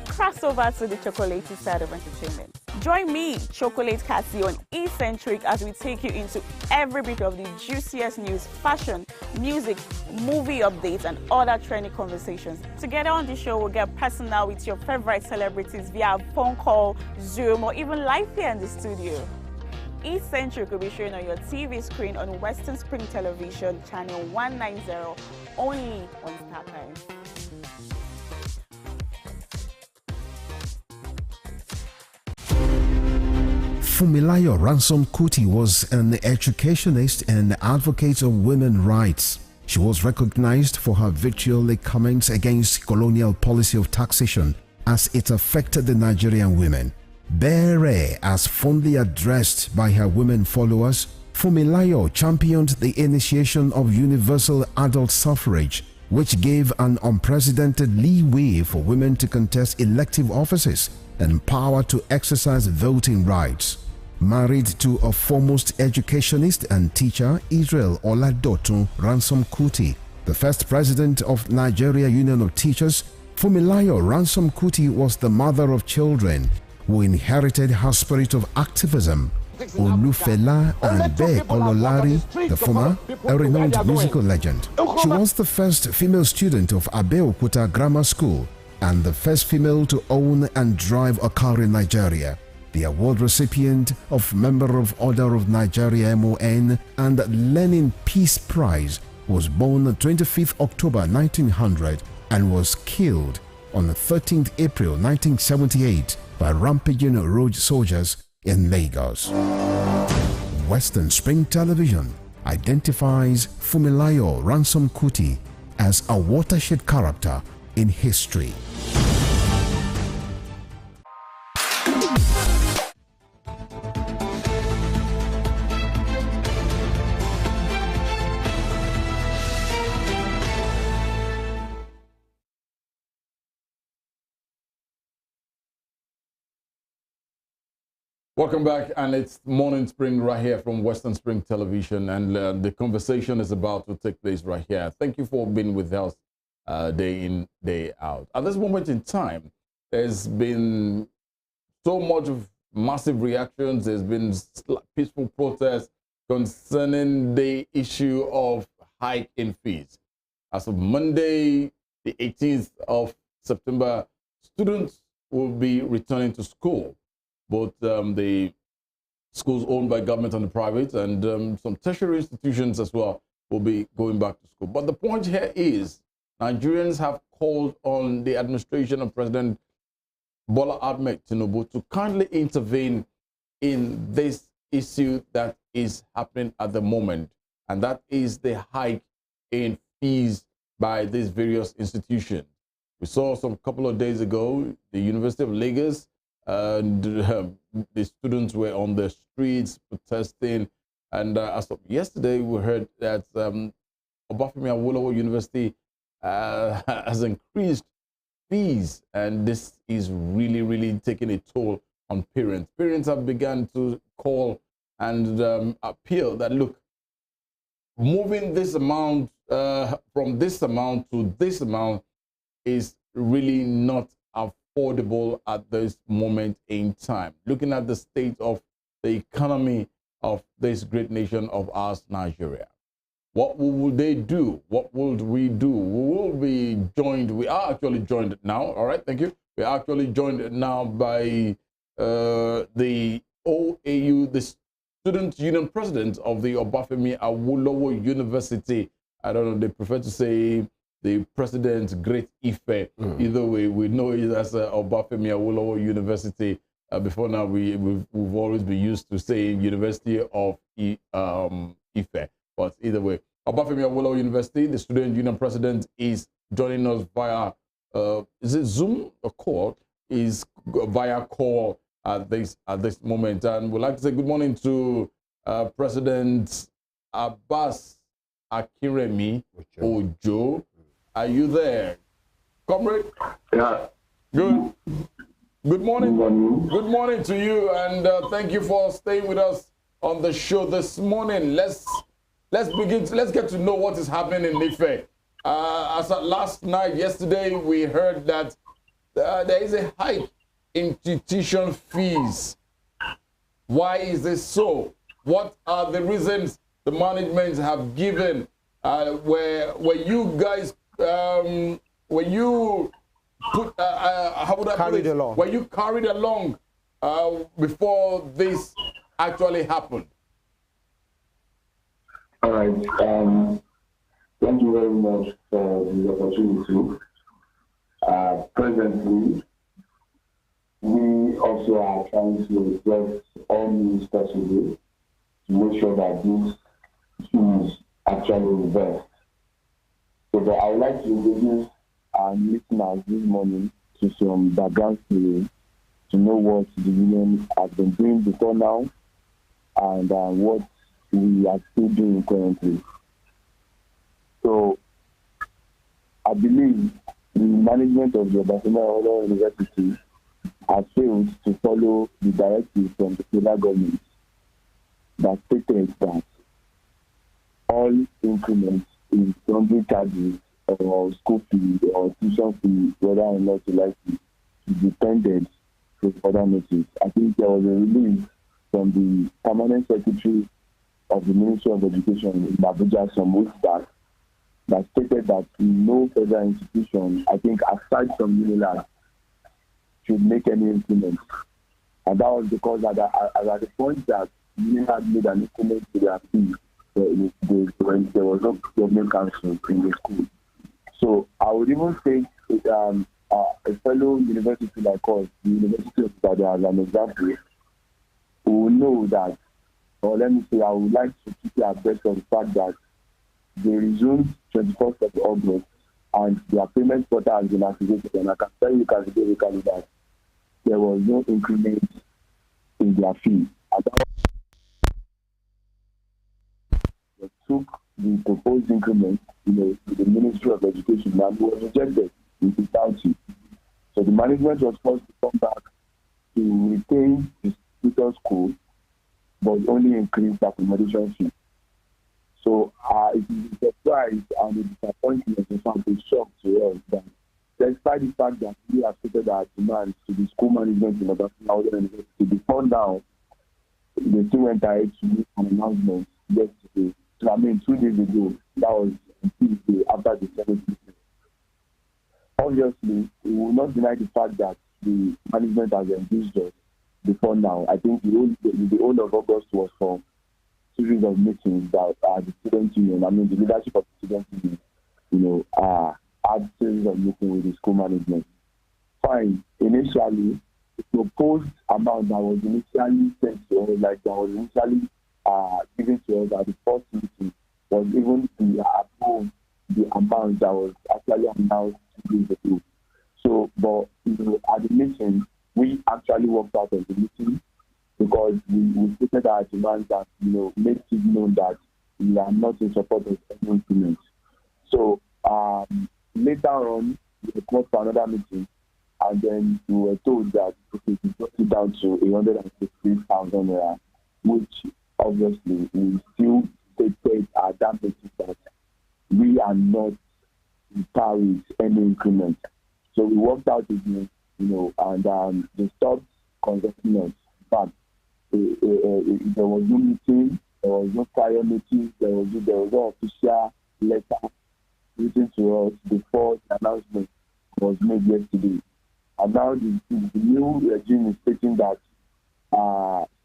Cross over to the chocolatey side of entertainment. Join me, Chocolate Cassie, on Eccentric as we take you into every bit of the juiciest news, fashion, music, movie updates, and other trending conversations. Together on the show, we'll get personal with your favorite celebrities via phone call, Zoom, or even live here in the studio. Eccentric will be shown on your TV screen on Western Spring Television, channel 190, only on StarTimes. Fumilayo Ransom Kuti was an educationist and advocate of women's rights. She was recognized for her vitriolic comments against colonial policy of taxation as it affected the Nigerian women. Bere, as fondly addressed by her women followers, Fumilayo championed the initiation of universal adult suffrage, which gave an unprecedented leeway for women to contest elective offices and power to exercise voting rights. Married to a foremost educationist and teacher, Israel Oladotun Ransom Kuti, the first president of Nigeria Union of Teachers, Fumilayo Ransom Kuti was the mother of children who inherited her spirit of activism. Olufela and Be Ololari, the former, a renowned musical legend. She was the first female student of Abeokuta Grammar School and the first female to own and drive a car in Nigeria. The award recipient of Member of Order of Nigeria MON and Lenin Peace Prize, was born on 25th October 1900 and was killed on 13th April 1978 by rampaging road soldiers in Lagos. Western Spring Television identifies Fumilayo Ransom Kuti as a watershed character in history. Welcome back, and it's Morning Spring right here from Western Spring Television, and the conversation is about to take place right here. Thank you for being with us day in, day out. At this moment in time, there's been so much of massive reactions. There's been peaceful protests concerning the issue of hike in fees. As of Monday, the 18th of September, students will be returning to school. Both the schools owned by government and the private, and some tertiary institutions as well will be going back to school. But the point here is Nigerians have called on the administration of President Bola Ahmed Tinubu to kindly intervene in this issue that is happening at the moment, and that is the hike in fees by these various institutions. We saw some couple of days ago, the University of Lagos, and the students were on the streets protesting. And as of yesterday, we heard that Obafemi Awolowo University has increased fees, and this is really taking a toll on parents. Parents have begun to call and appeal that, look, moving this amount from this amount to this amount is really not affordable at this moment in time. Looking at the state of the economy of this great nation of ours, Nigeria. What will they do? What will we do? We will be joined. We are actually joined now. All right, thank you. We are actually joined now by the OAU, the Student Union President of the Obafemi Awolowo University. I don't know, they prefer to say the President Great Ife. Either way, we know it as Obafemi Awolowo University. Before now, we've always been used to saying University of Ife. But either way, Obafemi Awolowo University, the Student Union President, is joining us via, is it Zoom or call? Is via call at this moment. And we'd like to say good morning to President Abbas Akinremi Ojo. Are you there? Comrade? Yeah. Good. Good morning. Good morning to you, and thank you for staying with us on the show this morning. Let's begin. Let's get to know what is happening in Ife. As of yesterday, we heard that there is a hike in tuition fees. Why is this so? What are the reasons the management have given? Were you guys when you put how would I put it? Along. Were you carried along before this actually happened? All right. Thank you very much for the opportunity. Presently, we also are trying to address all means possible to make sure that these issues actually reversed. So but I would like to introduce our listeners this morning to some background story to know what the union has been doing before now and what we are still doing currently. So I believe the management of the Abbas University has failed to follow the directive from the federal government that stated that all increments in sundry charges or school fee or tuition fee, whether or not you like it, is dependent to further notice. I think there was a release from the permanent secretary of the Ministry of Education in Abuja some weeks back that stated that no federal institution, I think aside from UNILAG, should make any implement. And that was because at the point that UNILAG made an implement to their fee, when there was no government council in the school. So I would even take a fellow university like us, the University of Ibadan, as an example, who will know that, or let me say, I would like to keep you abreast of the fact that they resumed 24th of August and their payment portal has been activated. And I can tell you categorically that there was no increment in their fee. And that they took the proposed increment, to the Ministry of Education and was rejected in totality. So the management was forced to come back to retain the status quo, but only increase the accommodation fee. So it is a surprise and a disappointment, in fact, a shock to us that despite the fact that we have stated our demands to the school management in Abbas University before now, they still went ahead to make an announcement yesterday. So, 2 days ago, that was Tuesday after the 7th meeting. Obviously, we will not deny the fact that the management has engaged us before now. I think the whole of August was for series of meetings that the student union, the leadership of the student union, had series of meetings with the school management. Fine. Initially, the proposed amount that was initially sent to us, that was initially given to us at the first meeting, was even above the amount that was actually announced 2 days ago. So, but at the meeting, we actually worked out of the meeting because we stated our demands that make it known that we are not in support of any implement. So later on, we called for another meeting, and then we were told that we brought it down to 150,000 naira, which obviously we still stated at that meeting that we are not in par with any increment. So we worked out again, and they stopped consulting us. But there was no meeting, there was no prior notice, there was no official letter written to us before the announcement was made yesterday. And now the new regime is stating that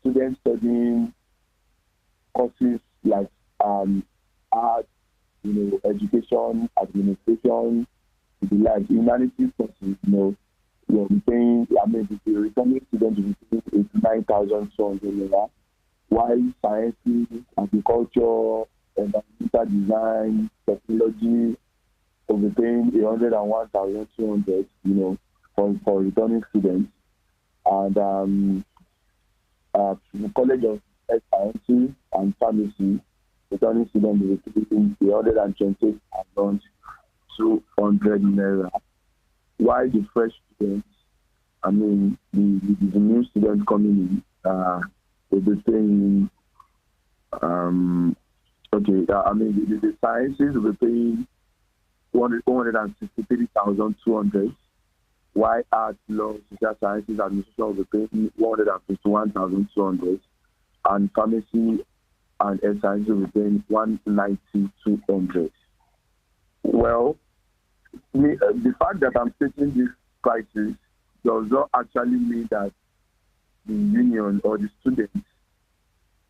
students studying courses like art, education, administration, the like humanities courses, you're paying, the returning student will be paying 89,200 naira, while sciences, agriculture, environmental design, technology will be paying 101,200, for returning students. And the College of Health Sciences and Pharmacy returning students will be receiving 128,200 naira. While the fresh students, I mean, the new students coming in, will be paying, the sciences will be paying 163,200. While arts, law, social sciences, administration will be paying 151,200. And pharmacy and health sciences will be paying 190,200. Well, the fact that I'm stating this prices does not actually mean that the union or the students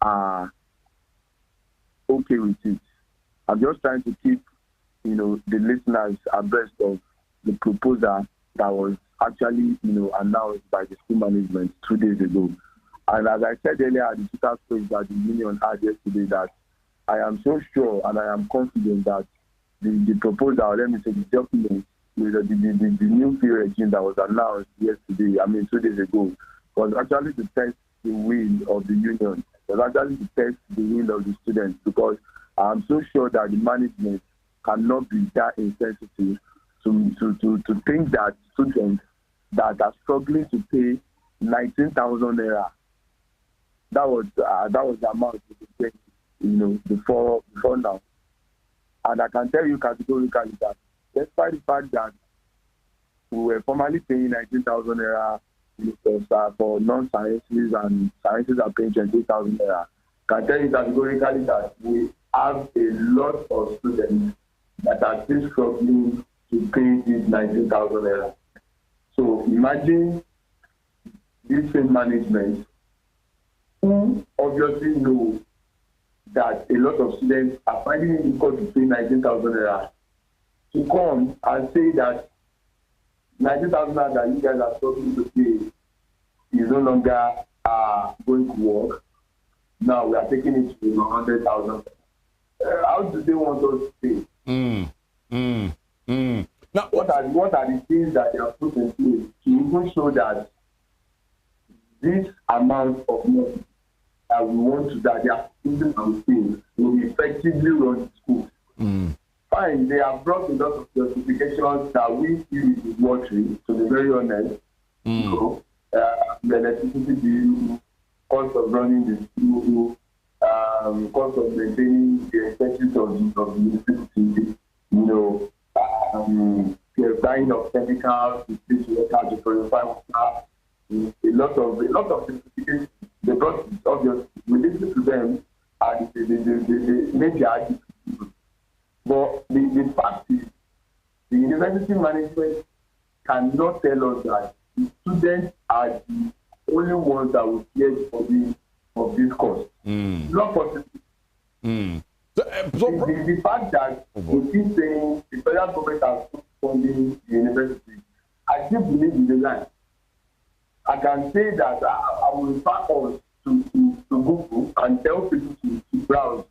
are okay with it. I'm just trying to keep, the listeners abreast of the proposal that was actually, announced by the school management 2 days ago. And as I said earlier at the Twitter space that the union had yesterday, that I am so sure and I am confident that the proposal, let me say the document, with the new fee regime that was announced yesterday, 2 days ago, was actually to test the will of the union, was actually to test the will of the students, because I'm so sure that the management cannot be that insensitive to think that students that are struggling to pay 19,000 naira, that was the amount we paid, before now. And I can tell you categorically that despite the fact that we were formerly paying 19,000 naira for non-sciences and sciences are paying 20,000 naira, I can tell you categorically that we have a lot of students that are still struggling to pay this 19,000 naira. So imagine this same management, who obviously know that a lot of students are finding it difficult to pay 19,000 naira, to come and say that 19,000 naira that you guys are struggling to pay is no longer going to work. Now we are taking it to 100,000. How do they want us to pay? Now, what are the things that they have put in place to even show that this amount of money that we want to, that they are putting on things will effectively run the schools? Fine, they have brought a lot of justifications that we feel is watery, to be very honest. The electricity bill, cost of running the school, cost of maintaining the expenses of the university, buying of chemicals, to water, to purify water, a lot of justifications. They brought it, obviously, we listen to them and they made their argument. But the fact is, the university management cannot tell us that the students are the only ones that will pay for this cost. Not possible. The fact that we keep saying the federal government has put funding the university, I still believe in the line. I can say that I will refer us to Google and tell people to browse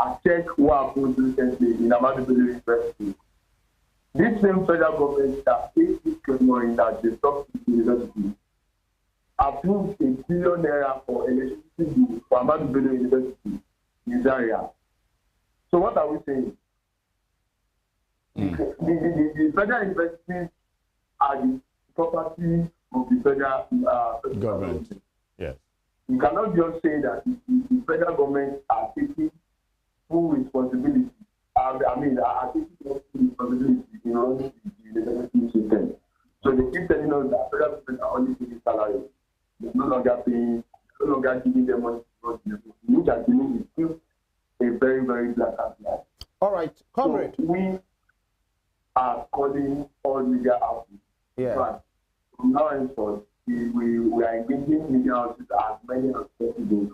and check what happened recently in Ahmadu Bello University. This same federal government that paid this money that they stopped the university approved $1 billion for electricity bill for Ahmadu Bello University in Zaria. So what are we saying? The federal universities are the property of the federal government. Yes. You cannot just say that the federal government are taking full responsibility. Are taking full responsibility in running the university system. So they keep telling us that federal government are only taking salary. They're no longer paying, no longer giving them money to run the university, which I believe is still a very, very black and white. All right, Comrade. So we are calling all media outlets. Yeah. But from now henceforth, we are engaging media outlets as many as possible,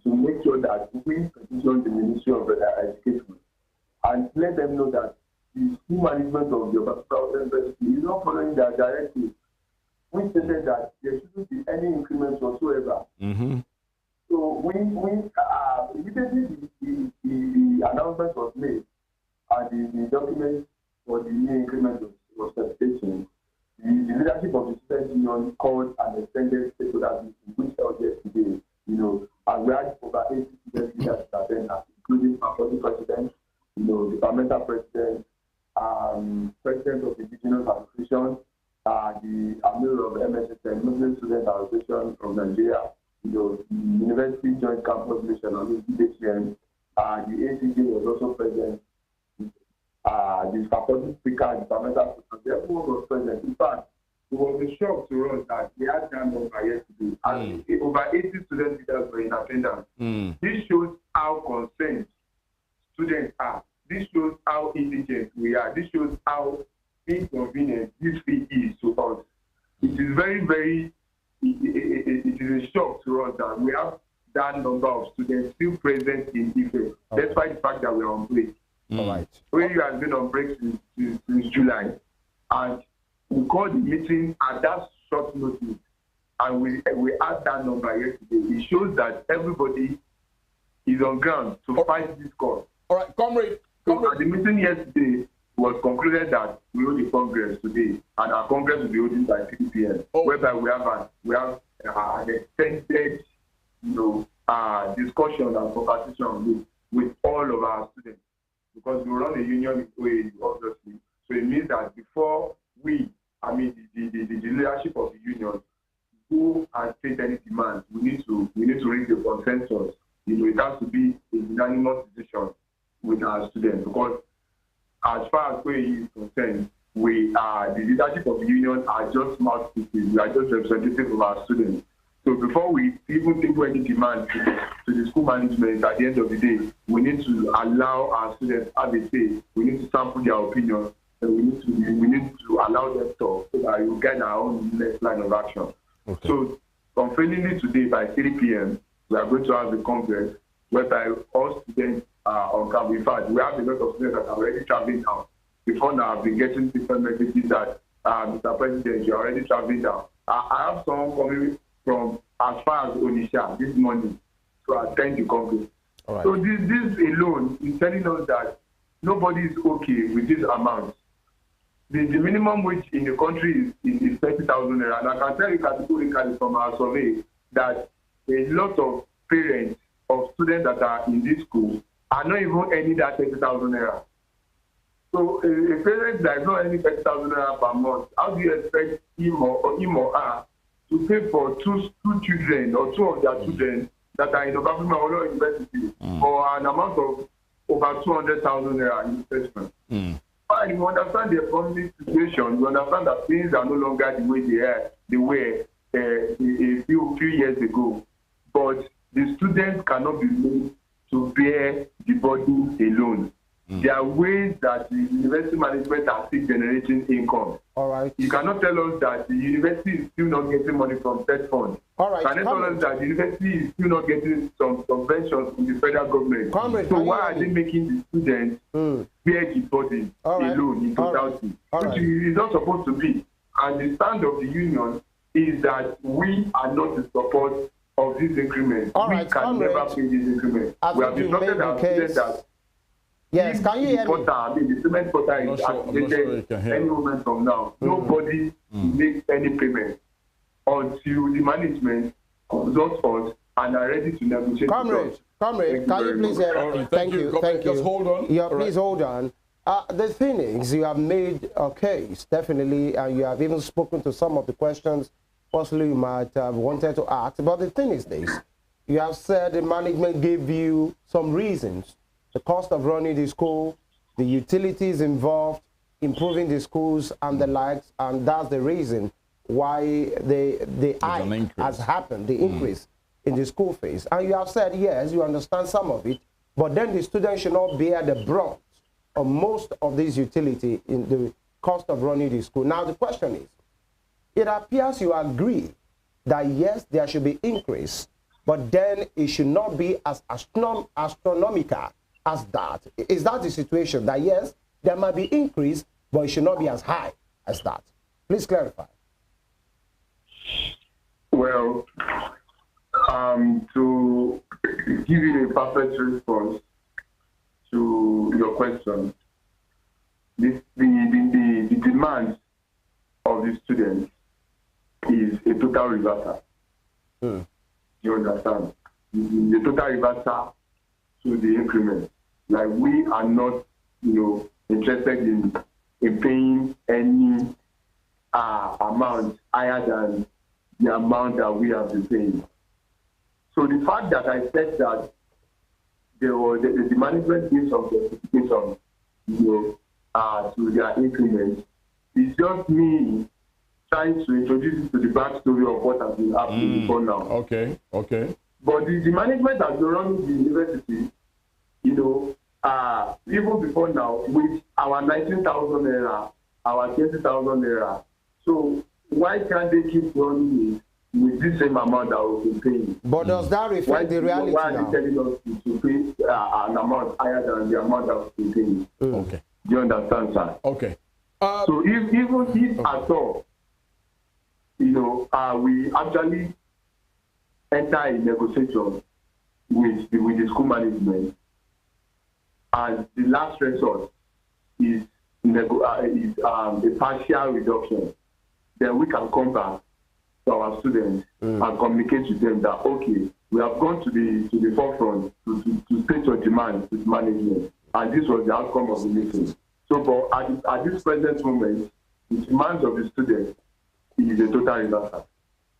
to make sure that we petition the Ministry of Education and let them know that the school management of the particular university is not following their directives. We stated that there shouldn't be any increments whatsoever. So immediately the announcement was made and the document for the new increment was taken. The leadership of the student union called an extended stakeholder meeting, which held yesterday, and we had over 80 student leaders that attend, including faculty president, departmental president, president of the Indigenous Association, the Amir of MSSN, Muslim Student Association of Nigeria, the University Joint Campus Mission on the the ACJ was also present. The faculty speaker, departmental president, everyone was present. In fact, it was a shock to us that we had that number yesterday. And over 80 student leaders were in attendance. This shows how concerned students are. This shows how indigent we are. This shows how inconvenient this fee is to us. It is very, very, it is a shock to us that we have that number of students still present in Ife, despite the fact that we are on break. All right. You have been on break since July. And we called the meeting at that short notice, and we had that number yesterday. It shows that everybody is on ground to fight this cause. All right, Comrade. So at the meeting yesterday was concluded that we hold the Congress today, and our Congress will be holding by 3 p.m. Whereby we have an extended, discussion and conversation with all of our students, because we run a union way, obviously. So it means that before the leadership of the union go and state any demands, we need to reach the consensus. It has to be a unanimous decision with our students, because as far as we is concerned, the leadership of the union are just mouthpieces. We are just representatives of our students. So before we even take any demand to the school management, at the end of the day, we need to allow our students have a say. We need to sample their opinion, and we need to allow them to talk so that we will get our own next line of action. Okay. So unfailingly today by 3 p.m., we are going to have the Congress whereby all students are on campus. In fact, we have a lot of students that are already traveling now. Before now, I've been getting different messages that, Mr. President, you're already traveling down. I have someone coming from as far as Onisha this morning to attend the Congress. Right. So this alone is telling us that nobody is okay with this amount. The minimum wage in the country is 30,000 naira. And I can tell you categorically from our survey that a lot of parents of students that are in this school are not even earning that 30,000 naira. So a parent that is not earning 30,000 naira per month, how do you expect him or her to pay for two children or two of their children that are in the Obafemi University for an amount of over 200,000 naira in investment? But you understand the economic situation. You understand that things are no longer the way they were a few years ago. But the students cannot be made to bear the burden alone. There are ways that the university management are still generating income. All right. You cannot tell us that the university is still not getting money from state funds. All right. Cannot tell us that the university is still not getting some subventions from the federal government. Comrade, so why are they making the students bear the burden alone in totality? Which is not supposed to be. And the stand of the union is that we are not in support of this increment. All right, we can never pay this increment. We have instructed our students that yes, can you hear me? The cement portal is activated any moment from now. Nobody makes any payment until the management consults us and are ready to negotiate. Comrade, can you please hear me? Thank you. Just hold on. Yeah, please hold on. The thing is, you have made a case, definitely, and you have even spoken to some of the questions possibly you might have wanted to ask. But the thing is this, you have said the management gave you some reasons. The cost of running the school, the utilities involved, improving the schools and the likes, and that's the reason why the hike has happened, the increase in the school fees. And you have said, yes, you understand some of it, but then the students should not bear the brunt of most of these utility in the cost of running the school. Now the question is, it appears you agree that yes, there should be increase, but then it should not be as astronomical as that. Is that the situation? That yes, there might be increase, but it should not be as high as that. Please clarify. Well, to give you a perfect response to your question, the demand of the students is a total reversal. You understand? The total reversal to the increment. Like, we are not, interested in paying any amount higher than the amount that we have been paying. So the fact that I said that the management gives some justification, to their increment, is just me trying to introduce it to the backstory of what has been happening before now. Okay. But the management has been running the university, even before now, with our 19,000 naira, our 20,000 naira. So why can't they keep running it with the same amount that we've been paying? But does that reflect the reality now? Why now? are they telling us to pay an amount higher than the amount that we've been paying? Okay. Do you understand, sir? Okay. So if at all, we actually enter a negotiation with the school management, and the last resort is a partial reduction, then we can come back to our students and communicate with them that, okay, we have gone to the forefront to state your demand with management, and this was the outcome of the meeting. So, but at this present moment, the demands of the students is a total disaster.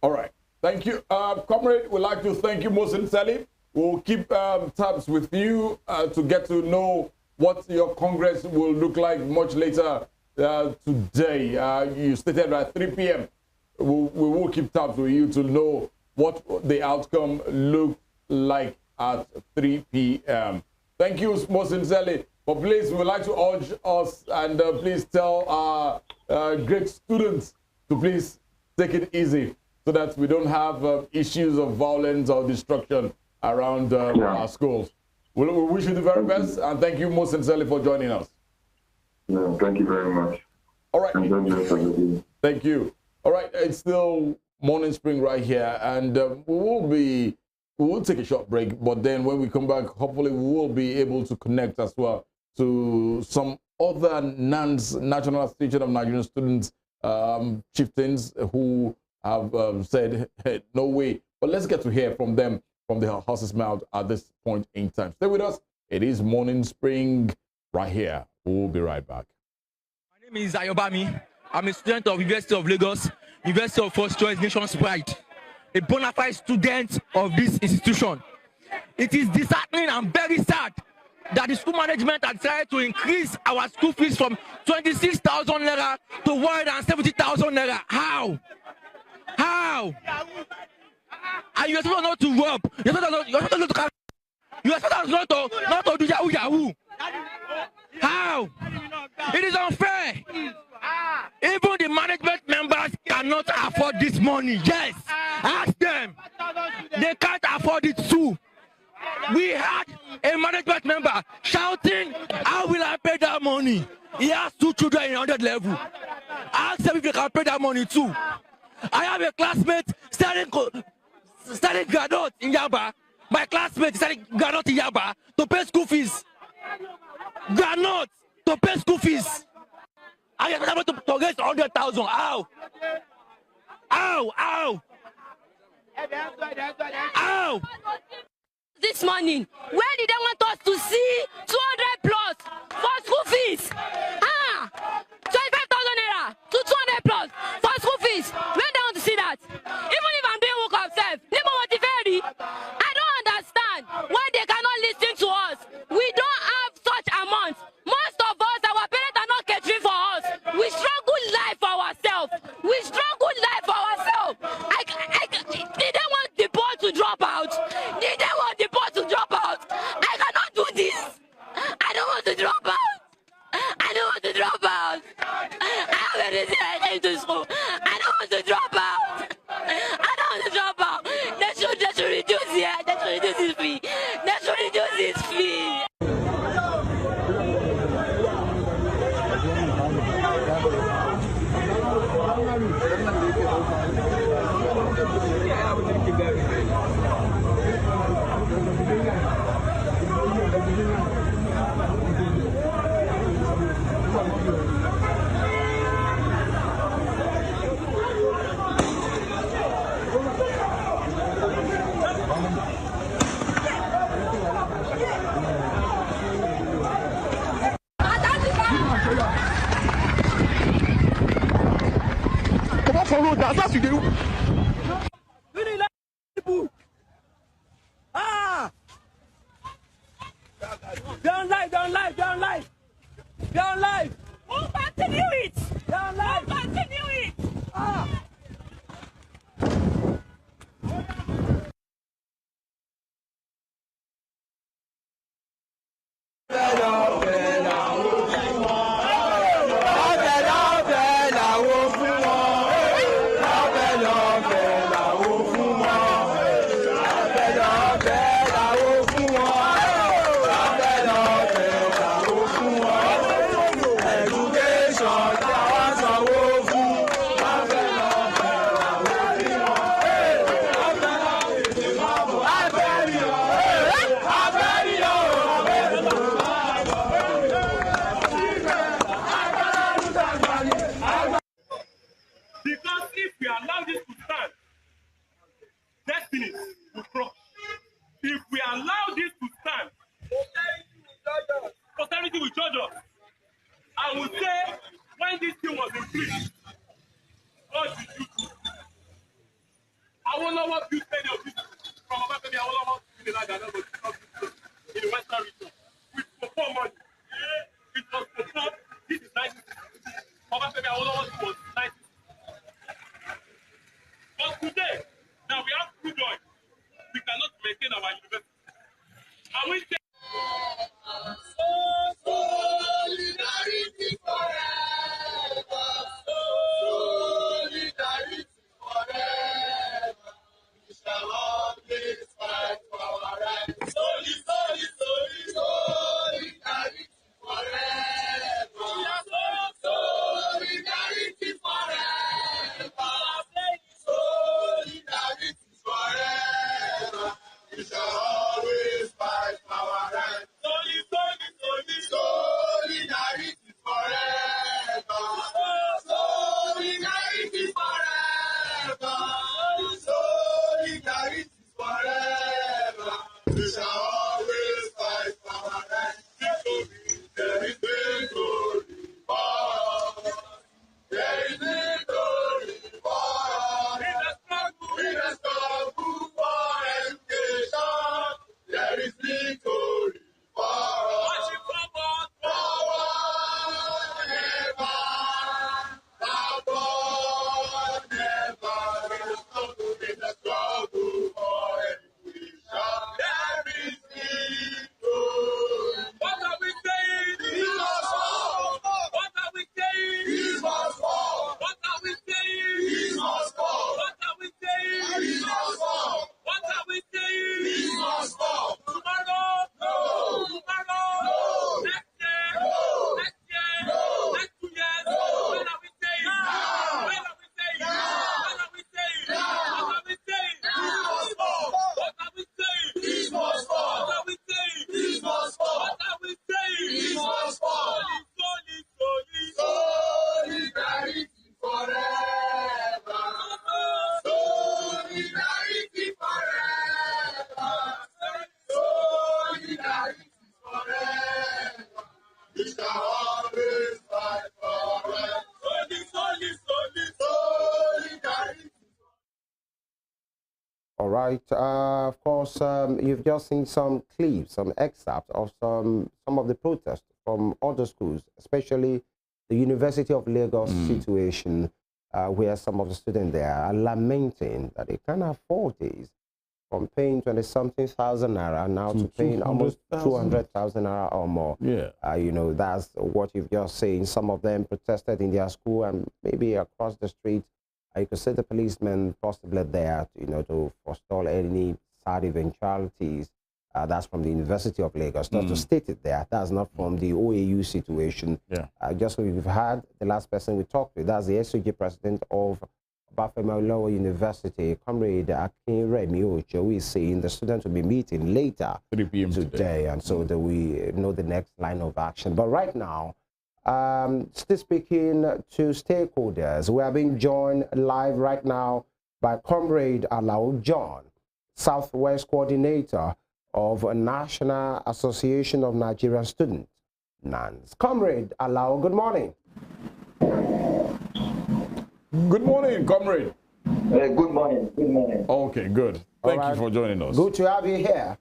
All right. Thank you. Comrade, we'd like to thank you most sincerely. We'll keep tabs with you to get to know what your Congress will look like much later today. You stated at 3 p.m. We will keep tabs with you to know what the outcome looks like at 3 p.m. Thank you most sincerely. But please, we would like to urge us and please tell our great students to please take it easy so that we don't have issues of violence or destruction around our schools. We wish you the very best, and thank you most sincerely for joining us. Yeah, thank you very much. All right. Thank you. All right, it's still Morning Spring right here, and we will take a short break, but then when we come back, hopefully we will be able to connect as well to some other NANS, National Association of Nigerian Students, chieftains who have said, hey, no way. But let's get to hear from them from the horse's mouth at this point in time. Stay with us. It is Morning Spring right here. We'll be right back. My name is Ayobami. I'm a student of University of Lagos, University of First Choice, Nation's Pride, a bona fide student of this institution. It is disheartening and very sad that the school management has decided to increase our school fees from 26,000 naira to 170,000 naira. How? And you're supposed not to rob. You're supposed not to do yahoo. How? It is unfair. Even the management members cannot afford this money. Yes, ask them. They can't afford it too. We had a management member shouting, how will I pay that money? He has 2 children in 100 level. Ask them if they can pay that money too. I have a classmate studying graduate in Yaba. My classmate is studying graduate in Yaba to pay school fees. Graduate to pay school fees. I am able to raise 100,000. Ow! This morning, where did they want us to see 200 plus for school fees? 25,000 naira to 200 plus for school fees. Where they want to see that? Even if I'm doing work of self, I don't understand why they cannot listen to us. We don't have such amounts. Most of us, our parents are not catering for us. We struggle life for ourselves. Did they want the board to drop out? I cannot do this. I don't want to drop out. as you do. Ah! Down live, down live, down live! Down live! Oh, continue it! Down live! Oh, continue it! Ah! Because if we allow this to stand, destiny will cross. If we allow this to stand, posterity will judge us. I would say when this thing was increased, God did you do? I will not want to many of you from above me. I will not want to be like that in the Western region. With for money. It was for this is 90. Above me, I will not want to was 90. But today, now we have crude oil. We cannot maintain our university. And we say, solidarity forever. Solidarity forever. We shall always fight for our rights. Solidarity forever. Solidarity forever. Solidarity forever. We shall always fight for our rights. Solidarity forever. Solidarity forever. Solidarity forever. We shall always fight for our rights. There is victory for us. There is victory for us. In the struggle for education, there is victory for us. Forward never, backward never. In the struggle for education, there is victory. What are we saying? We must fall. What are we saying? We must fall. What are we saying? We must fall. What are we saying? We must fall. What are we saying? We must fall. Tomorrow? No. Tomorrow? No. Next year? No. Next year? No. Next 2 years? No. When are we saying? Now. When are we saying? Now. When are we saying? Now. What are we saying? We must fall. What are we saying? We must fall. What are we saying? We must fall. What are we saying? We must fall. Solidarity forever. Solidarity forever. Solidarity forever. We shall always fight for it. Solidarity. All right. Of course, you've just seen some clips, some excerpts of some of the protests from other schools, especially the University of Lagos situation, where some of the students there are lamenting that they can't afford this, from paying 20-something thousand naira now to paying almost 200,000 naira or more. Yeah. You know, that's what you've just seen. Some of them protested in their school and maybe across the street. You could see the policemen possibly there, you know, to forestall any sad eventualities. That's from the University of Lagos. Not to state it there. That's not from the OAU situation. Yeah. Just like we've had the last person we talked with. That's the SOG president of Alao University, Comrade Akinremi, who is saying the students will be meeting later 3 p.m. today. And so that we know the next line of action. But right now, still speaking to stakeholders, we are being joined live right now by Comrade Alao John, Southwest Coordinator of a National Association of Nigerian Students, NANS. Comrade Alao, good morning. Good morning, Comrade. Good morning. Good morning. Okay, good. Thank you for joining us. Good to have you here.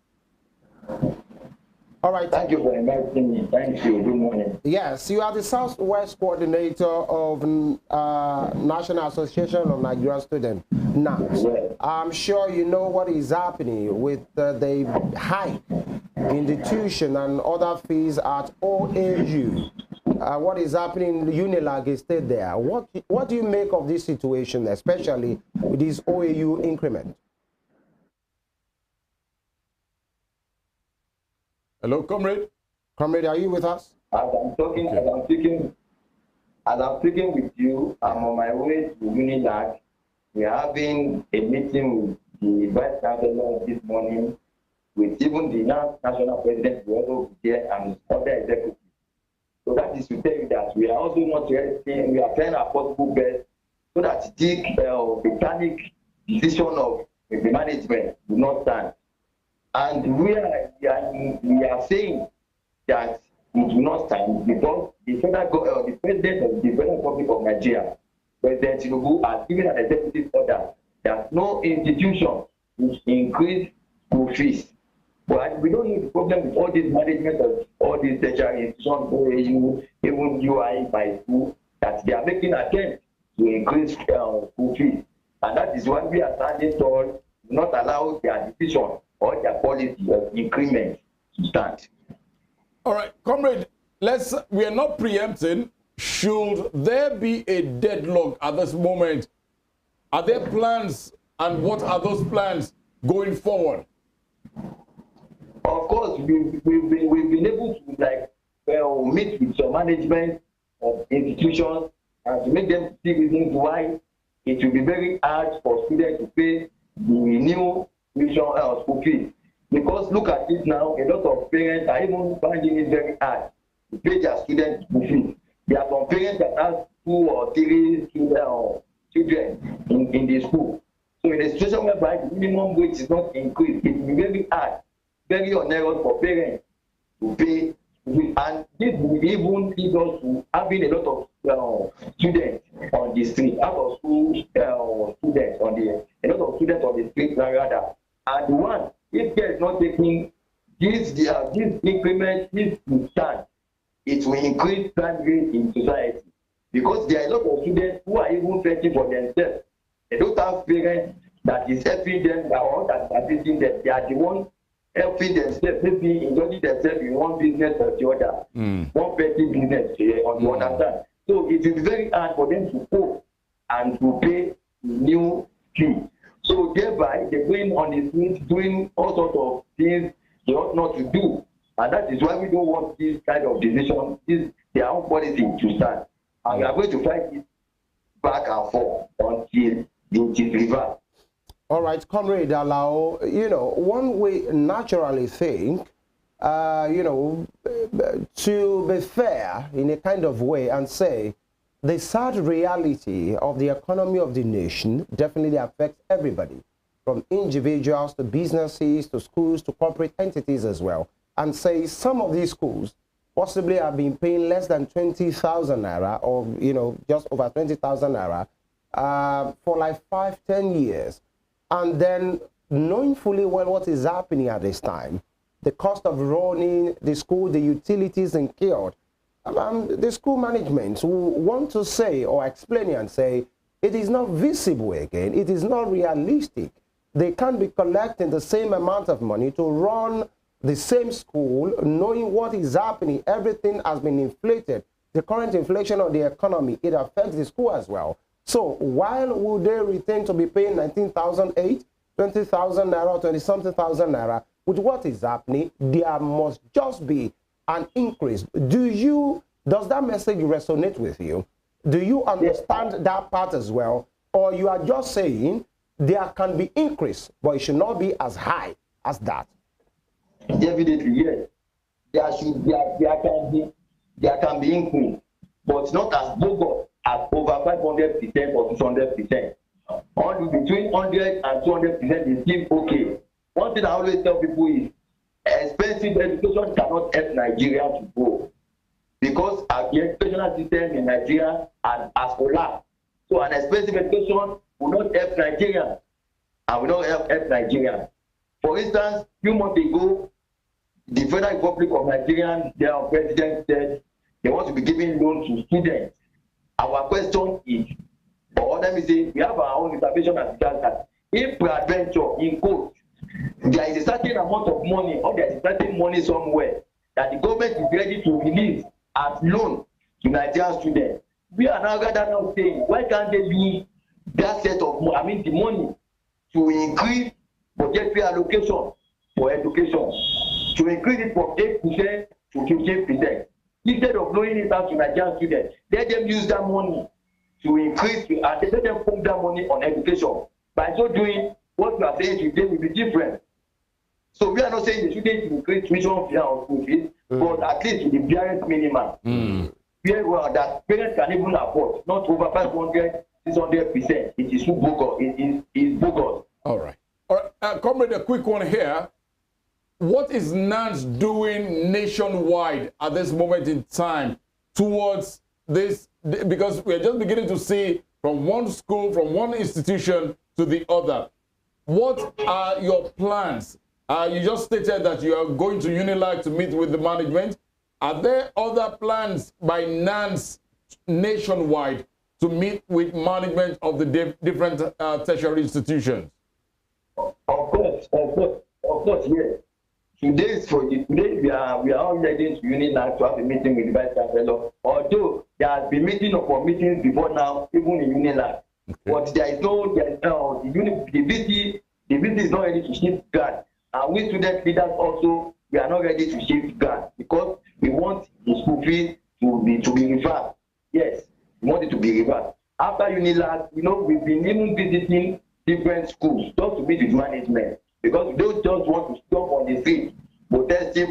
All right. Thank you for inviting me. Thank you. Good morning. Yes, you are the Southwest Coordinator of National Association of Nigerian Students, NANS. Yes. I'm sure you know what is happening with the hike in the tuition and other fees at OAU. What is happening in Unilag State there? What do you make of this situation, especially with this OAU increment? Hello, Comrade. Comrade, are you with us? As I'm speaking with you, I'm on my way to Unilag. We're having a meeting with the Vice Chancellor this morning, with even the National President who also be there and other executives. So that is to tell you that we are also not resting. We are trying our possible best so that the panic decision of the management will not stand. And we are saying that it will not stand because the President of the Federal Republic of Nigeria, President Tinubu, has given an executive order that no institution will increase school fees. But we don't need the problem with all this management of all these tertiary institutions, OAU, even UI, my school, that they are making attempts to increase school fees. And that is why we are standing tall, not allow their decision or their policy of increment to stand. All right, Comrade, we are not preempting. Should there be a deadlock at this moment? Are there plans, and what are those plans going forward? Of course, we've been able to meet with some management of institutions and to make them see reasons why it will be very hard for students to pay the new tuition school fees. Because look at it now, a lot of parents are even finding it very hard to pay their students school fees. There are some parents that have 2 or 3 children in the school. So in a situation whereby the minimum wage is not increased, it will be very hard, very onerous for parents to pay. And this will even lead us to having a lot of students on the street, out of school students a lot of students on the street rather. And one, if there is not taking this increment, this will stand, it will increase crime rate in society. Because there are a lot of students who are even fighting for themselves. They don't have parents that is helping them or that are assisting them. They are the ones helping themselves, maybe indulging themselves in one business or the other, one petty business on the other side. So it will be very hard for them to cope and to pay new fee. So thereby, they're going on the streets doing all sorts of things they ought not to do. And that is why we don't want this kind of decision, their own policy to stand. And we are going to fight it back and forth until it is reversed. All right, Comrade Alao, one way naturally think, to be fair in a kind of way and say the sad reality of the economy of the nation definitely affects everybody, from individuals to businesses to schools to corporate entities as well. And say some of these schools possibly have been paying less than 20,000 naira or, just over 20,000 naira for like 5-10 years. And then knowing fully well what is happening at this time, the cost of running the school, the utilities incurred, the school management will want to say or explain and say, it is not visible again, it is not realistic. They can't be collecting the same amount of money to run the same school, knowing what is happening. Everything has been inflated. The current inflation of the economy, it affects the school as well. So while would they retain to be paying 19,008, 20,000 naira, 20-something thousand naira, with what is happening, there must just be an increase. Does that message resonate with you? Do you understand that part as well? Or you are just saying there can be increase, but it should not be as high as that? Definitely, yes. There can be increase, but not as bogus as over 500% or 200%. Between 100 and 200% is still okay. One thing I always tell people is expensive education cannot help Nigeria to grow, because the educational system in Nigeria has collapsed. So an expensive education will not help Nigerians and will not help Nigerians. For instance, a few months ago, the Federal Republic of Nigeria, their president said they want to be giving loans to students. Our question is, or let me say, we have our own intervention as regards that if peradventure in quote, there is a certain amount of money or there is a certain money somewhere that the government is ready to release as loan to Nigerian students, we are now saying, why can't they use that set of money, the money to increase budgetary allocation for education, to increase it from 8% to 15%. Instead of loaning it out to Nigerian students, let them use that money to increase, and let them put that money on education. By so doing, what we are saying today will be different. So we are not saying the students will increase tuition fee or school fees, but at least to the barest minimum. That parents can even afford, not over 500, 600%. It is too bogus. It is bogus. All right. Comrade, a quick one here. What is NANS doing nationwide at this moment in time towards this? Because we're just beginning to see from one school, from one institution to the other. What are your plans? You just stated that you are going to Unilag to meet with the management. Are there other plans by NANS nationwide to meet with management of the different tertiary institutions? Of course, yes. Today we are all ready to Unilag to have a meeting with the Vice Chancellor. Although there has been meeting upon meetings before now, even in Unilag. Okay. But the VC is not ready to shift guard. And we student leaders also, we are not ready to shift guard because we want the school fees to be reversed. Yes, we want it to be reversed. After Unilag, we've been even visiting different schools just to meet with management. Because we don't just want to stop on the street, protesting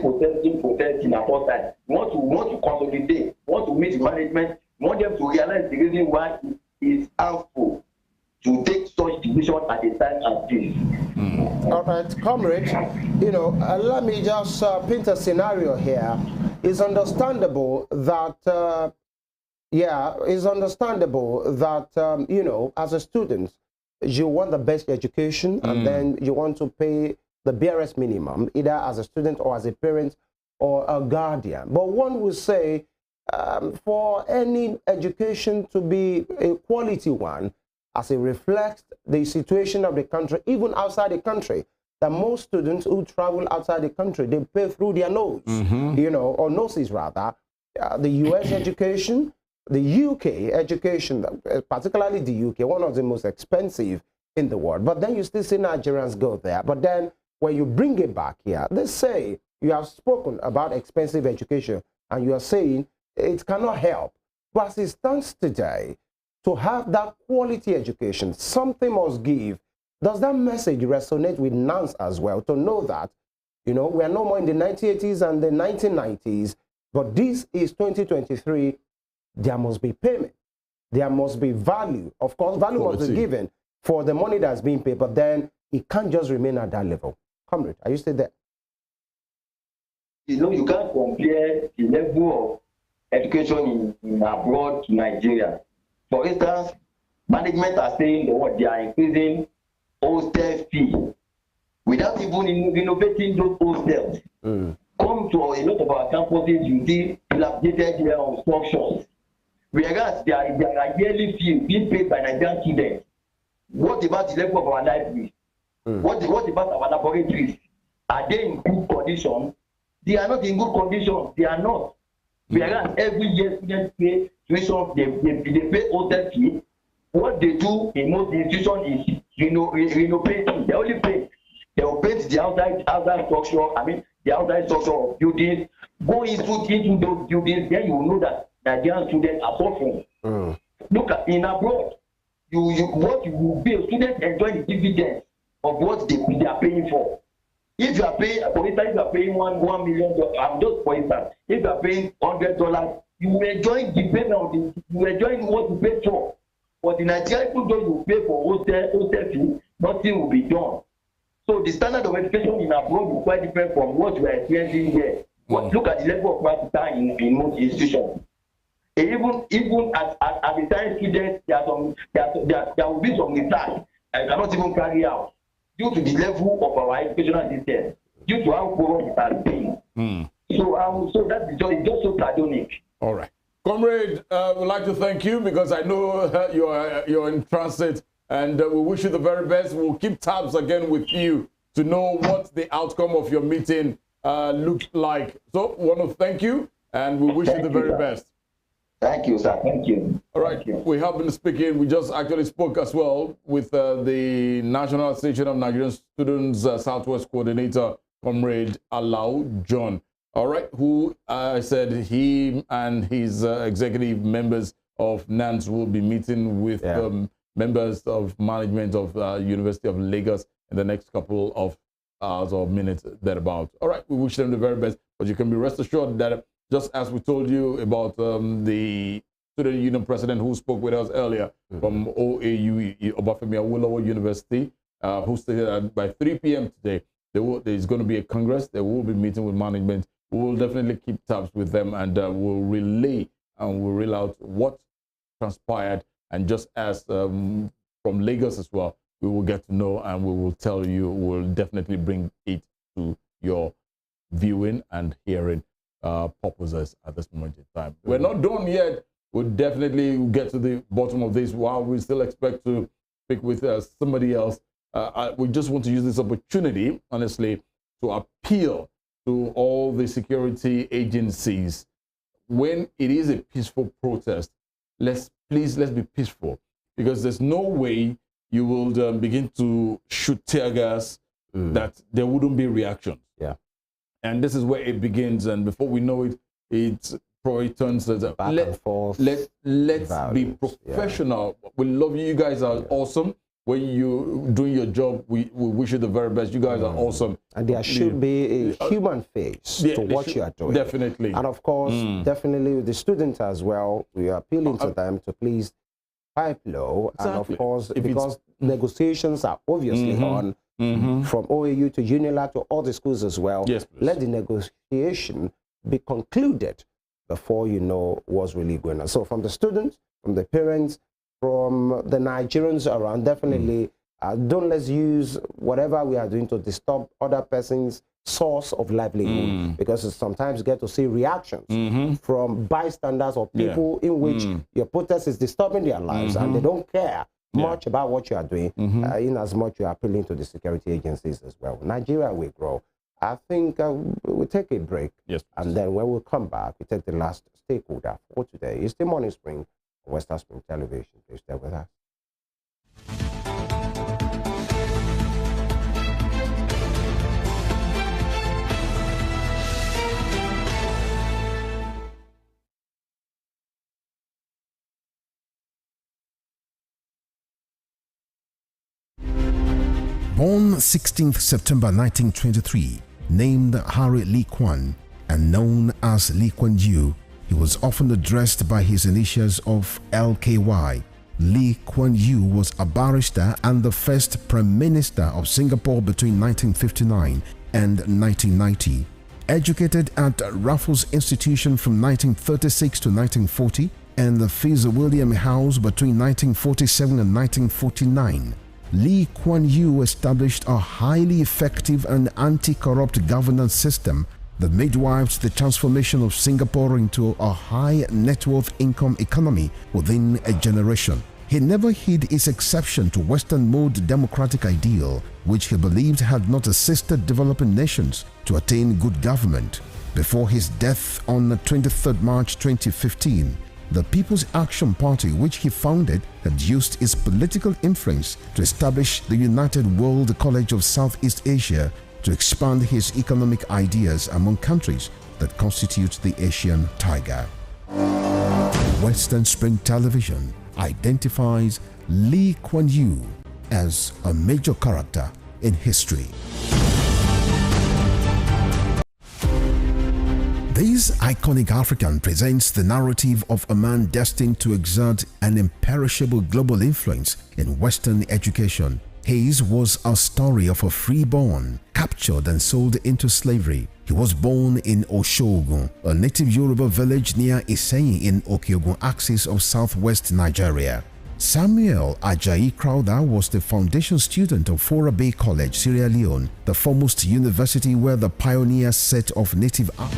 at all times. We want to consolidate, we want to meet the management, we want them to realize the reason why it is harmful to take such decisions at a time as this. All right, Comrade, let me just paint a scenario here. It's understandable that, as a student, you want the best education, and then you want to pay the barest minimum, either as a student or as a parent or a guardian. But one would say, for any education to be a quality one, as it reflects the situation of the country, even outside the country, that most students who travel outside the country, they pay through their nose, or noses rather. The US education, the UK education, particularly the UK, one of the most expensive in the world. But then you still see Nigerians go there. But then when you bring it back here, they say you have spoken about expensive education and you are saying it cannot help. But as it stands today, to have that quality education, something must give. Does that message resonate with NANS as well, to know that, we are no more in the 1980s and the 1990s, but this is 2023, there must be payment. There must be value. Of course, value must be given for the money that's being paid, but then it can't just remain at that level. Comrade, are you still there? You can't compare the level of education in abroad to Nigeria. For instance, management are saying that they are increasing hostel fee without even renovating those hostels. Come to a lot of our campuses, you see dilapidated structures. Whereas there are yearly fees being paid by Nigerian students. What about the level of our libraries? What about our laboratories? Are they in good condition? They are not in good condition. They are not. Whereas every year students pay tuition, they pay hotel fee. What they do in most institutions is renovating. They only paint. They will paint the outside structure. The outside structure of buildings. Go into those buildings, then you will know that Nigerian students are suffering. Look at in abroad, what you will be a student enjoy the dividends of what they are paying for. If you are paying, for instance, if you are paying $1 million, just for instance, if you are paying $100, you will enjoy the payment. You will enjoy what you pay for. But in Nigeria, even though you pay for hostel fee, nothing will be done. So the standard of education in abroad is quite different from what we are experiencing here. Look at the level of practice in most institutions. Even as retired students, there will be some research I cannot even carry out due to the level of our educational system, due to how poor it has been. So that's it's just so platonic. All right. Comrade, we'd like to thank you because I know you're in transit, and we wish you the very best. We'll keep tabs again with you to know what the outcome of your meeting looks like. So we want to thank you, and we wish you the very best. Thank you, sir. Thank you. All right. We have been speaking. We just actually spoke as well with the National Association of Nigerian Students Southwest Coordinator, Comrade Alao John. All right, who said he and his executive members of NANS will be meeting with members of management of University of Lagos in the next couple of hours or minutes thereabout. All right, we wish them the very best, but you can be rest assured that just as we told you about the Student Union President who spoke with us earlier from OAU, Obafemi Awolowo University, who stated that by 3 p.m. today, there's going to be a Congress. They will be meeting with management. We will definitely keep tabs with them, and we'll relay and we'll reel out what transpired. And just as from Lagos as well, we will get to know and we will tell you. We'll definitely bring it to your viewing and hearing purposes at this moment in time. We're not done yet. We'll definitely get to the bottom of this while we still expect to speak with somebody else. We just want to use this opportunity, honestly, to appeal to all the security agencies. When it is a peaceful protest, let's be peaceful, because there's no way you will begin to shoot tear gas that there wouldn't be reactions. Yeah. And this is where it begins, and before we know it, it probably turns to let's be professional. Yeah. We love you. You guys are awesome. When you doing your job, we wish you the very best. You guys are awesome. And there should be a human face to what you are doing. Definitely. And of course, definitely the students as well, we are appealing to them to please pipe low. Exactly. And of course, because negotiations are obviously on from OAU to UNILAG to all the schools as well. Yes, please. Let the negotiation be concluded before you know what's really going on. So from the students, from the parents, from the Nigerians around, definitely don't let's use whatever we are doing to disturb other person's source of livelihood, because sometimes you get to see reactions from bystanders or people in which your protest is disturbing their lives and they don't care much about what you are doing, in as much you are appealing to the security agencies as well. Nigeria will grow. I think we'll take a break, and then when we come back, we take the last stakeholder for today. It's the Morning Spring, Western Spring Television. Please stay with us. Born 16th September 1923, named Harry Lee Kwan and known as Lee Kuan Yew, he was often addressed by his initials of LKY. Lee Kuan Yew was a barrister and the first Prime Minister of Singapore between 1959 and 1990. Educated at Raffles Institution from 1936 to 1940 and the Fitzwilliam House between 1947 and 1949, Lee Kuan Yew established a highly effective and anti-corrupt governance system that midwifed the transformation of Singapore into a high net worth income economy within a generation. He never hid his exception to Western mode democratic ideal, which he believed had not assisted developing nations to attain good government. Before his death on 23rd March 2015, the People's Action Party, which he founded, had used its political influence to establish the United World College of Southeast Asia to expand his economic ideas among countries that constitute the Asian Tiger. Western Spring Television identifies Lee Kuan Yew as a major character in history. This iconic African presents the narrative of a man destined to exert an imperishable global influence in Western education. His was a story of a freeborn, captured and sold into slavery, He was born in Oshogun, a native Yoruba village near Iseyin in Okeogun axis of southwest Nigeria. Samuel Ajayi Crowther was the foundation student of Fora Bay College, Sierra Leone, the foremost university where the pioneer set of native art.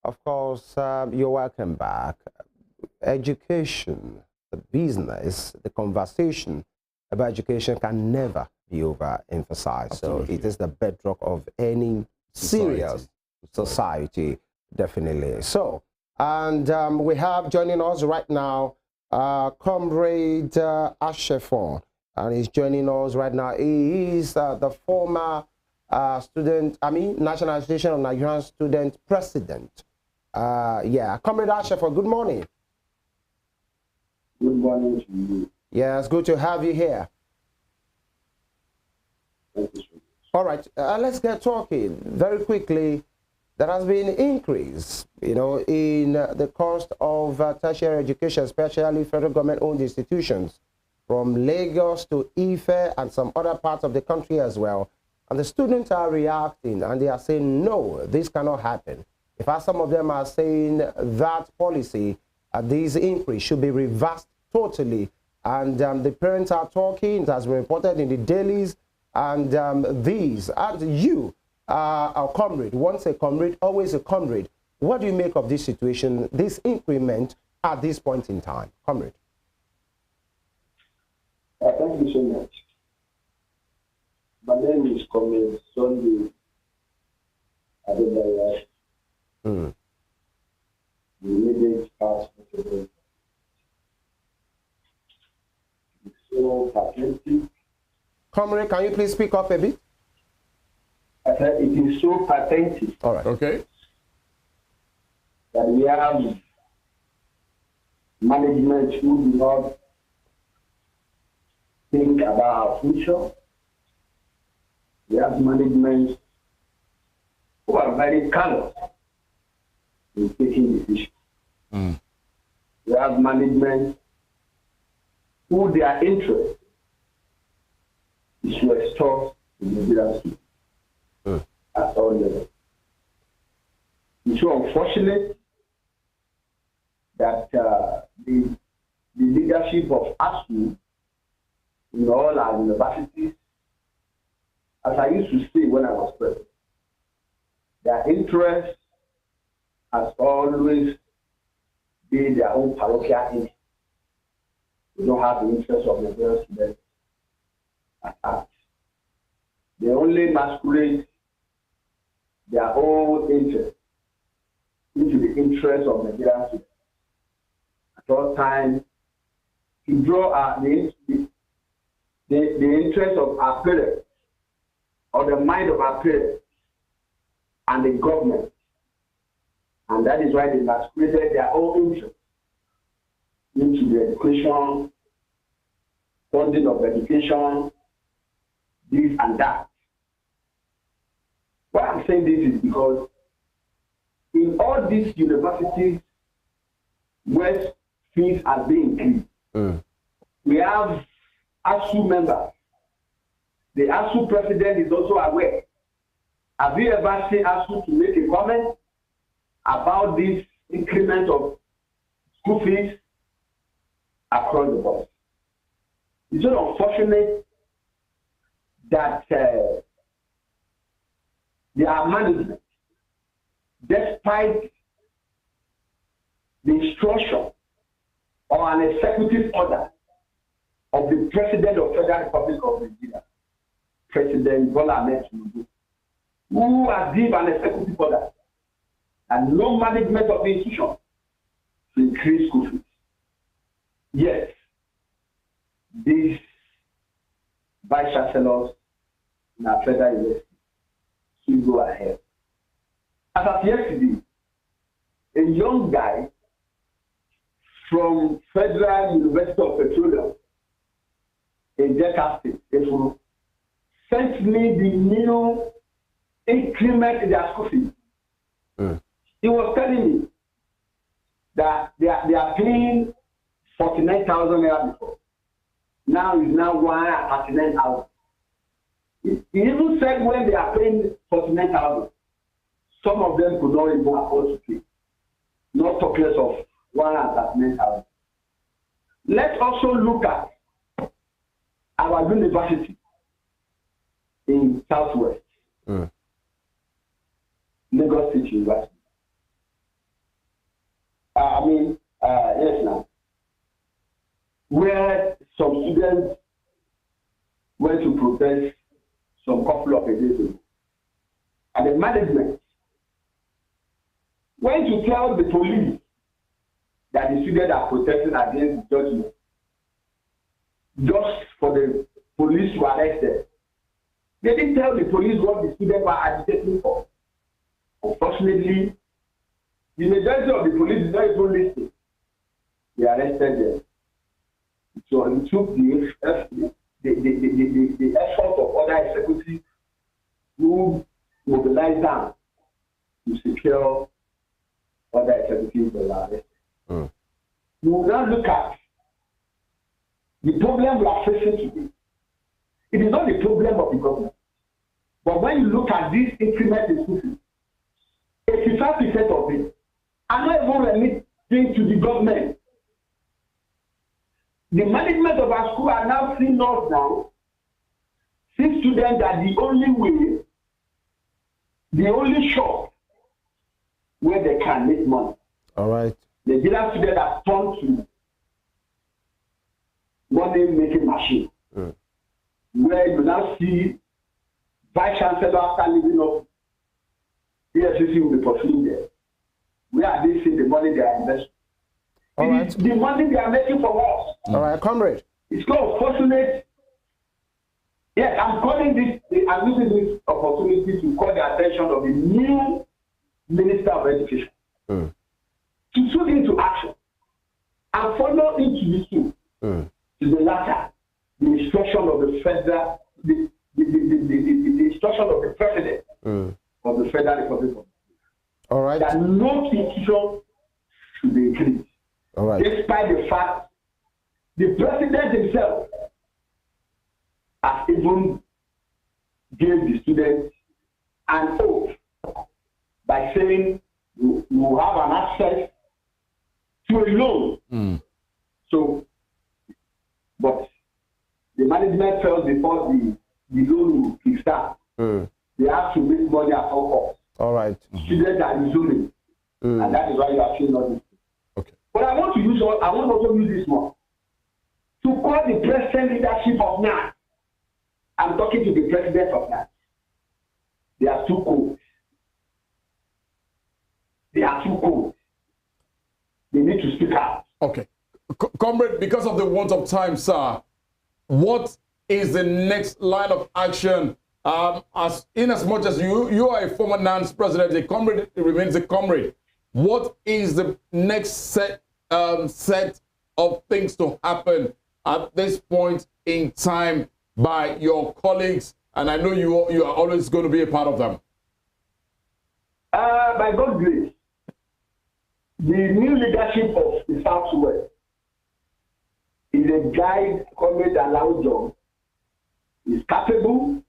Of course, you're welcome back. Education, the business, the conversation about education can never be overemphasized. So it is the bedrock of any serious society, definitely. So, and we have joining us right now, Comrade Asefon, and he's joining us right now. He is the former National Association of Nigerian Student President. Comrade Asefon, good morning. Good morning to you. Yeah, it's good to have you here. All right, let's get talking very quickly. There has been an increase, in the cost of tertiary education, especially federal government-owned institutions, from Lagos to Ife and some other parts of the country as well. And the students are reacting, and they are saying, no, this cannot happen. In fact, some of them are saying that policy, this increase should be reversed totally. And the parents are talking, it has been reported in the dailies, and you, a comrade, once a comrade, always a comrade. What do you make of this situation, this increment at this point in time, comrade? Thank you so much. My name is Comrade Sunday Dayo. The immediate past president. It's so pathetic. Comrade, can you please speak up a bit? I said it is so pathetic. All right. Okay. That we have management who do not think about our future. We have management who are very callous in taking decisions. We have management who their interest is to extort the Nigerian at all levels. It's so unfortunate that the leadership of ASU in all our universities, as I used to say when I was president, their interest has always been their own parochial interest. They don't have the interest of the Nigerian students at heart. They only masquerade their own interest into the interest of the Nigerian students. At all times, to draw the interest of our parents, or the mind of our parents, and the government. And that is why they masqueraded their own interest into the education, funding of education, this and that. Why I'm saying this is because in all these universities where fees are being increased, we have ASU members. The ASU president is also aware. Have you ever seen ASU to make a comment about this increment of school fees across the board? It's so unfortunate that their management, despite the instruction or an executive order of the President of the Federal Republic of Nigeria, President Bola Ahmed Tinubu, who has given an executive order and no management of the institution to increase school fees. Yes, these vice chancellors in our federal university should go ahead. As of yesterday, a young guy from Federal University of Petroleum in Delta State, Efuru, sent me the new increment in their school fees. He was telling me that they are paying 49,000 naira before. Now it's now 139,000. He even said when they are paying 49,000, some of them could not even afford to pay. Not talk less of 139,000. Let's also look at our university in Southwest, Lagos State University. Yes, now, where some students went to protest some couple of days ago, and the management went to tell the police that the students are protesting against the judgment, just for the police to arrest them. They didn't tell the police what the students were agitating for. Unfortunately, the majority of the police did not even listen. They arrested them. So it took the effort of other executives who mobilized them to secure other executives that were arrested. We will now look at the problem we are facing today. It is not the problem of the government. But when you look at this increment in school fees, 85% of it are not even remitting to the government. The management of our school are now seeing us now, see students are the only way, the only shop where they can make money. All right. The Nigerian students are turned to money-making machine, where you now see vice chancellor after leaving up, EFCC will be pursuing them. Where are they seeing the money they are investing? All right. The money they are making for us. All right, Comrade. It's so unfortunate. Yes, I'm using this opportunity to call the attention of the new Minister of Education to put into action and follow into the school to the latter, the instruction of the federal, the instruction of the President of the Federal Republic of Nigeria. All right. That no institution should be increased. All right. Despite the fact the President himself has even gave the students an oath by saying you have an access to a loan. So, but the management felt before the loan will kickstart, they have to make money at all costs. All right. Students are resuming, and that is why you are seeing all this. Okay. But I want to also use this one to call the present leadership of NANS. I'm talking to the president of NANS. They are too cold. They are too cold. They need to speak out. Okay. Comrade, because of the want of time, sir, what is the next line of action? As much as you are a former NANS president, a comrade remains a comrade. What is the next set of things to happen at this point in time by your colleagues? And I know you are always going to be a part of them. By God's grace, the new leadership of the Southwest is a guy, Comrade Alao. Is capable,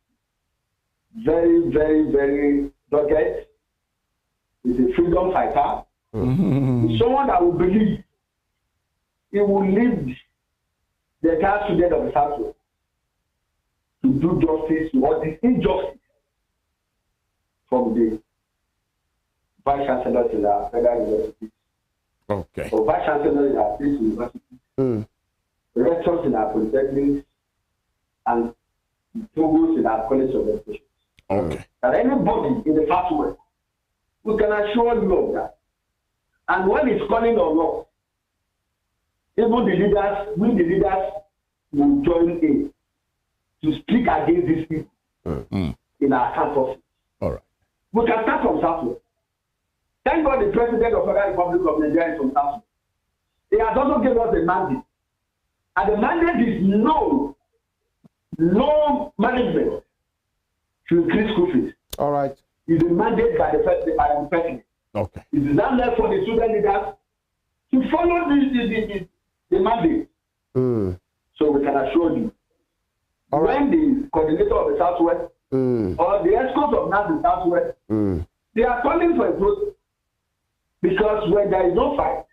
very, very, very dogged. He's a freedom fighter. He's someone that will believe he will lead the entire student of the Southwest to do justice to all this injustice from the vice chancellor to the federal universities. Okay. Or vice chancellor in our state universities, rectors in our polytechnics, and provosts in our college of education. Okay. And anybody in the Southwest, we can assure you of that. And when it's calling on us, even the leaders, the leaders will join in to speak against these people in our campuses. All right. We can start from Southwest. Thank God the President of the Federal Republic of Nigeria is from Southwest. He has also given us a mandate. And the mandate is no management to increase school fees. All right. It's a mandate by the President. Okay. It is not left for the student leaders to follow the mandate. So we can assure you, when the coordinator of the Southwest or the escort of NANS in Southwest, they are calling for a protest. Because when there is no fight,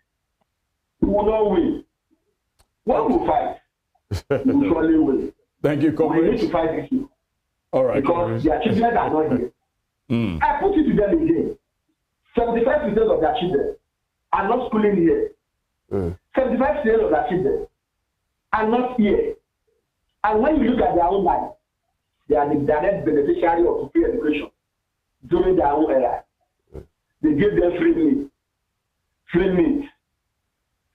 we will not win. When we fight, we will surely win. Thank you, Comrade. We need to fight this issue. All right. Because their children are not here. I put it to them again. 75% of their children are not schooling here. 75% of their children are not here. And when you look at their own life, they are the direct beneficiary of free education during their own era. They give them free meat,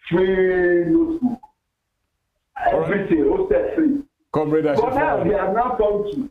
free notebook, everything, hostel free. Comrade, but now they have now come to,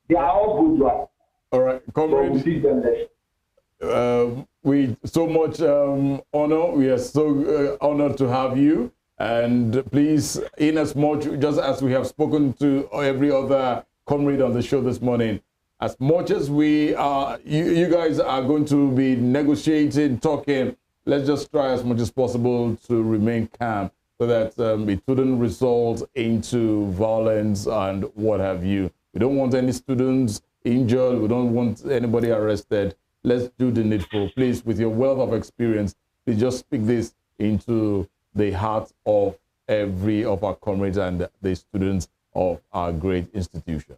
they are all good ones. All right, Comrade. So we see them there. We so much honor. We are so honored to have you. And please, in as much, just as we have spoken to every other comrade on the show this morning, as much as we are, you guys are going to be negotiating, talking, let's just try as much as possible to remain calm so that it shouldn't result into violence and what have you. We don't want any students injured. We don't want anybody arrested. Let's do the needful. Please, with your wealth of experience, please just speak this into the heart of every of our comrades and the students of our great institution.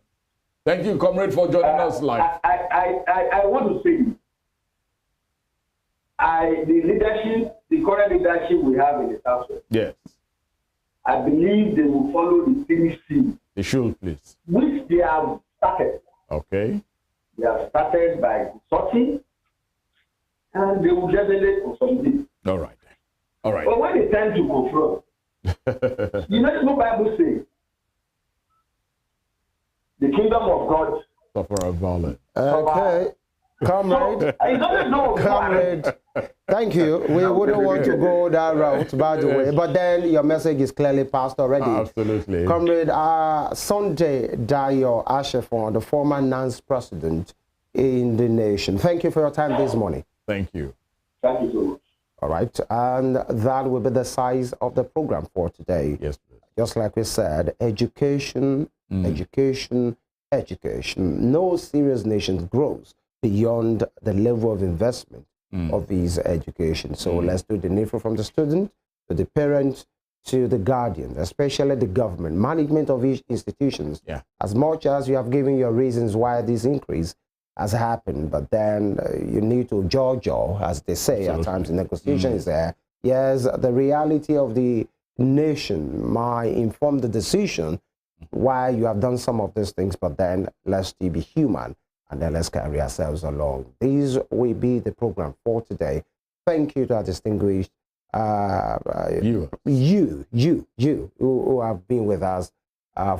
Thank you, Comrade, for joining us live. I want to say, the leadership, the current leadership we have in the Southwest, yes, I believe they will follow the CDC. They should, please. Which they have started. Okay. They have started by sorting, and they will generate for something. All right. All right. But when it's time to confront, you know what Bible says? The kingdom of God suffer violence. Okay. Comrade, Comrade, thank you. We wouldn't want to go that route, by the way, but then your message is clearly passed already. Absolutely. Comrade Sunday Dayo Asefon, the former NANS President in the nation. Thank you for your time this morning. Thank you. Thank you so much. All right, and that will be the size of the program for today. Yes, please. Just like we said, education, education, education. No serious nation grows beyond the level of investment of these education. So let's do the needful from the student to the parent to the guardian, especially the government, management of each institutions. Yeah. As much as you have given your reasons why this increase has happened, but then you need to judge, as they say at times in negotiation is there. Yes, the reality of the nation might inform the decision why you have done some of these things, but then let's still be human and then let's carry ourselves along. These will be the program for today. Thank you to our distinguished you who have been with us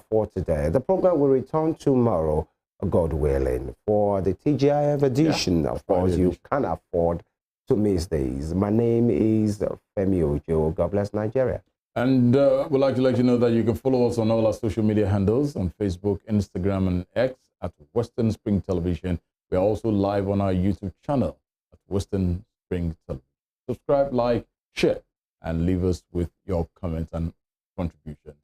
for today. The program will return tomorrow, God willing, for the TGIF edition. Of course, you can't afford to miss these. My name is FEMI Ojo. God bless Nigeria. And we'd like to let you know that you can follow us on all our social media handles on Facebook, Instagram, and X at Western Spring Television. We are also live on our YouTube channel at Western Spring Television. Subscribe, like, share, and leave us with your comments and contributions.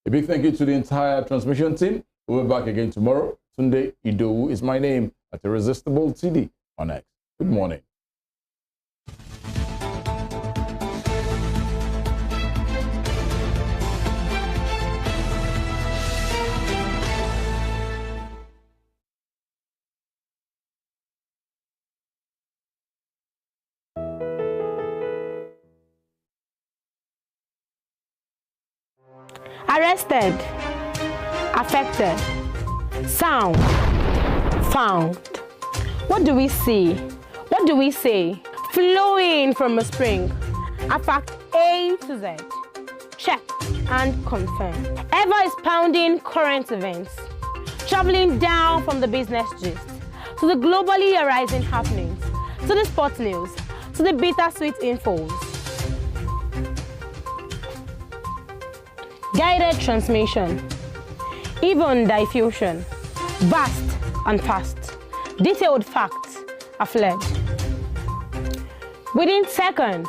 A big thank you to the entire transmission team. We'll be back again tomorrow. TUNDE IDOWU is my name at Irresistible TD on X. Good morning. Arrested, affected, sound, found. What do we see? What do we say? Flowing from a spring. A fact A to Z. Check and confirm. Eva is pounding current events. Traveling down from the business gist to the globally arising happenings, to the sports news, to the bittersweet infos. Guided transmission, even diffusion, vast and fast, detailed facts are fled. Within seconds,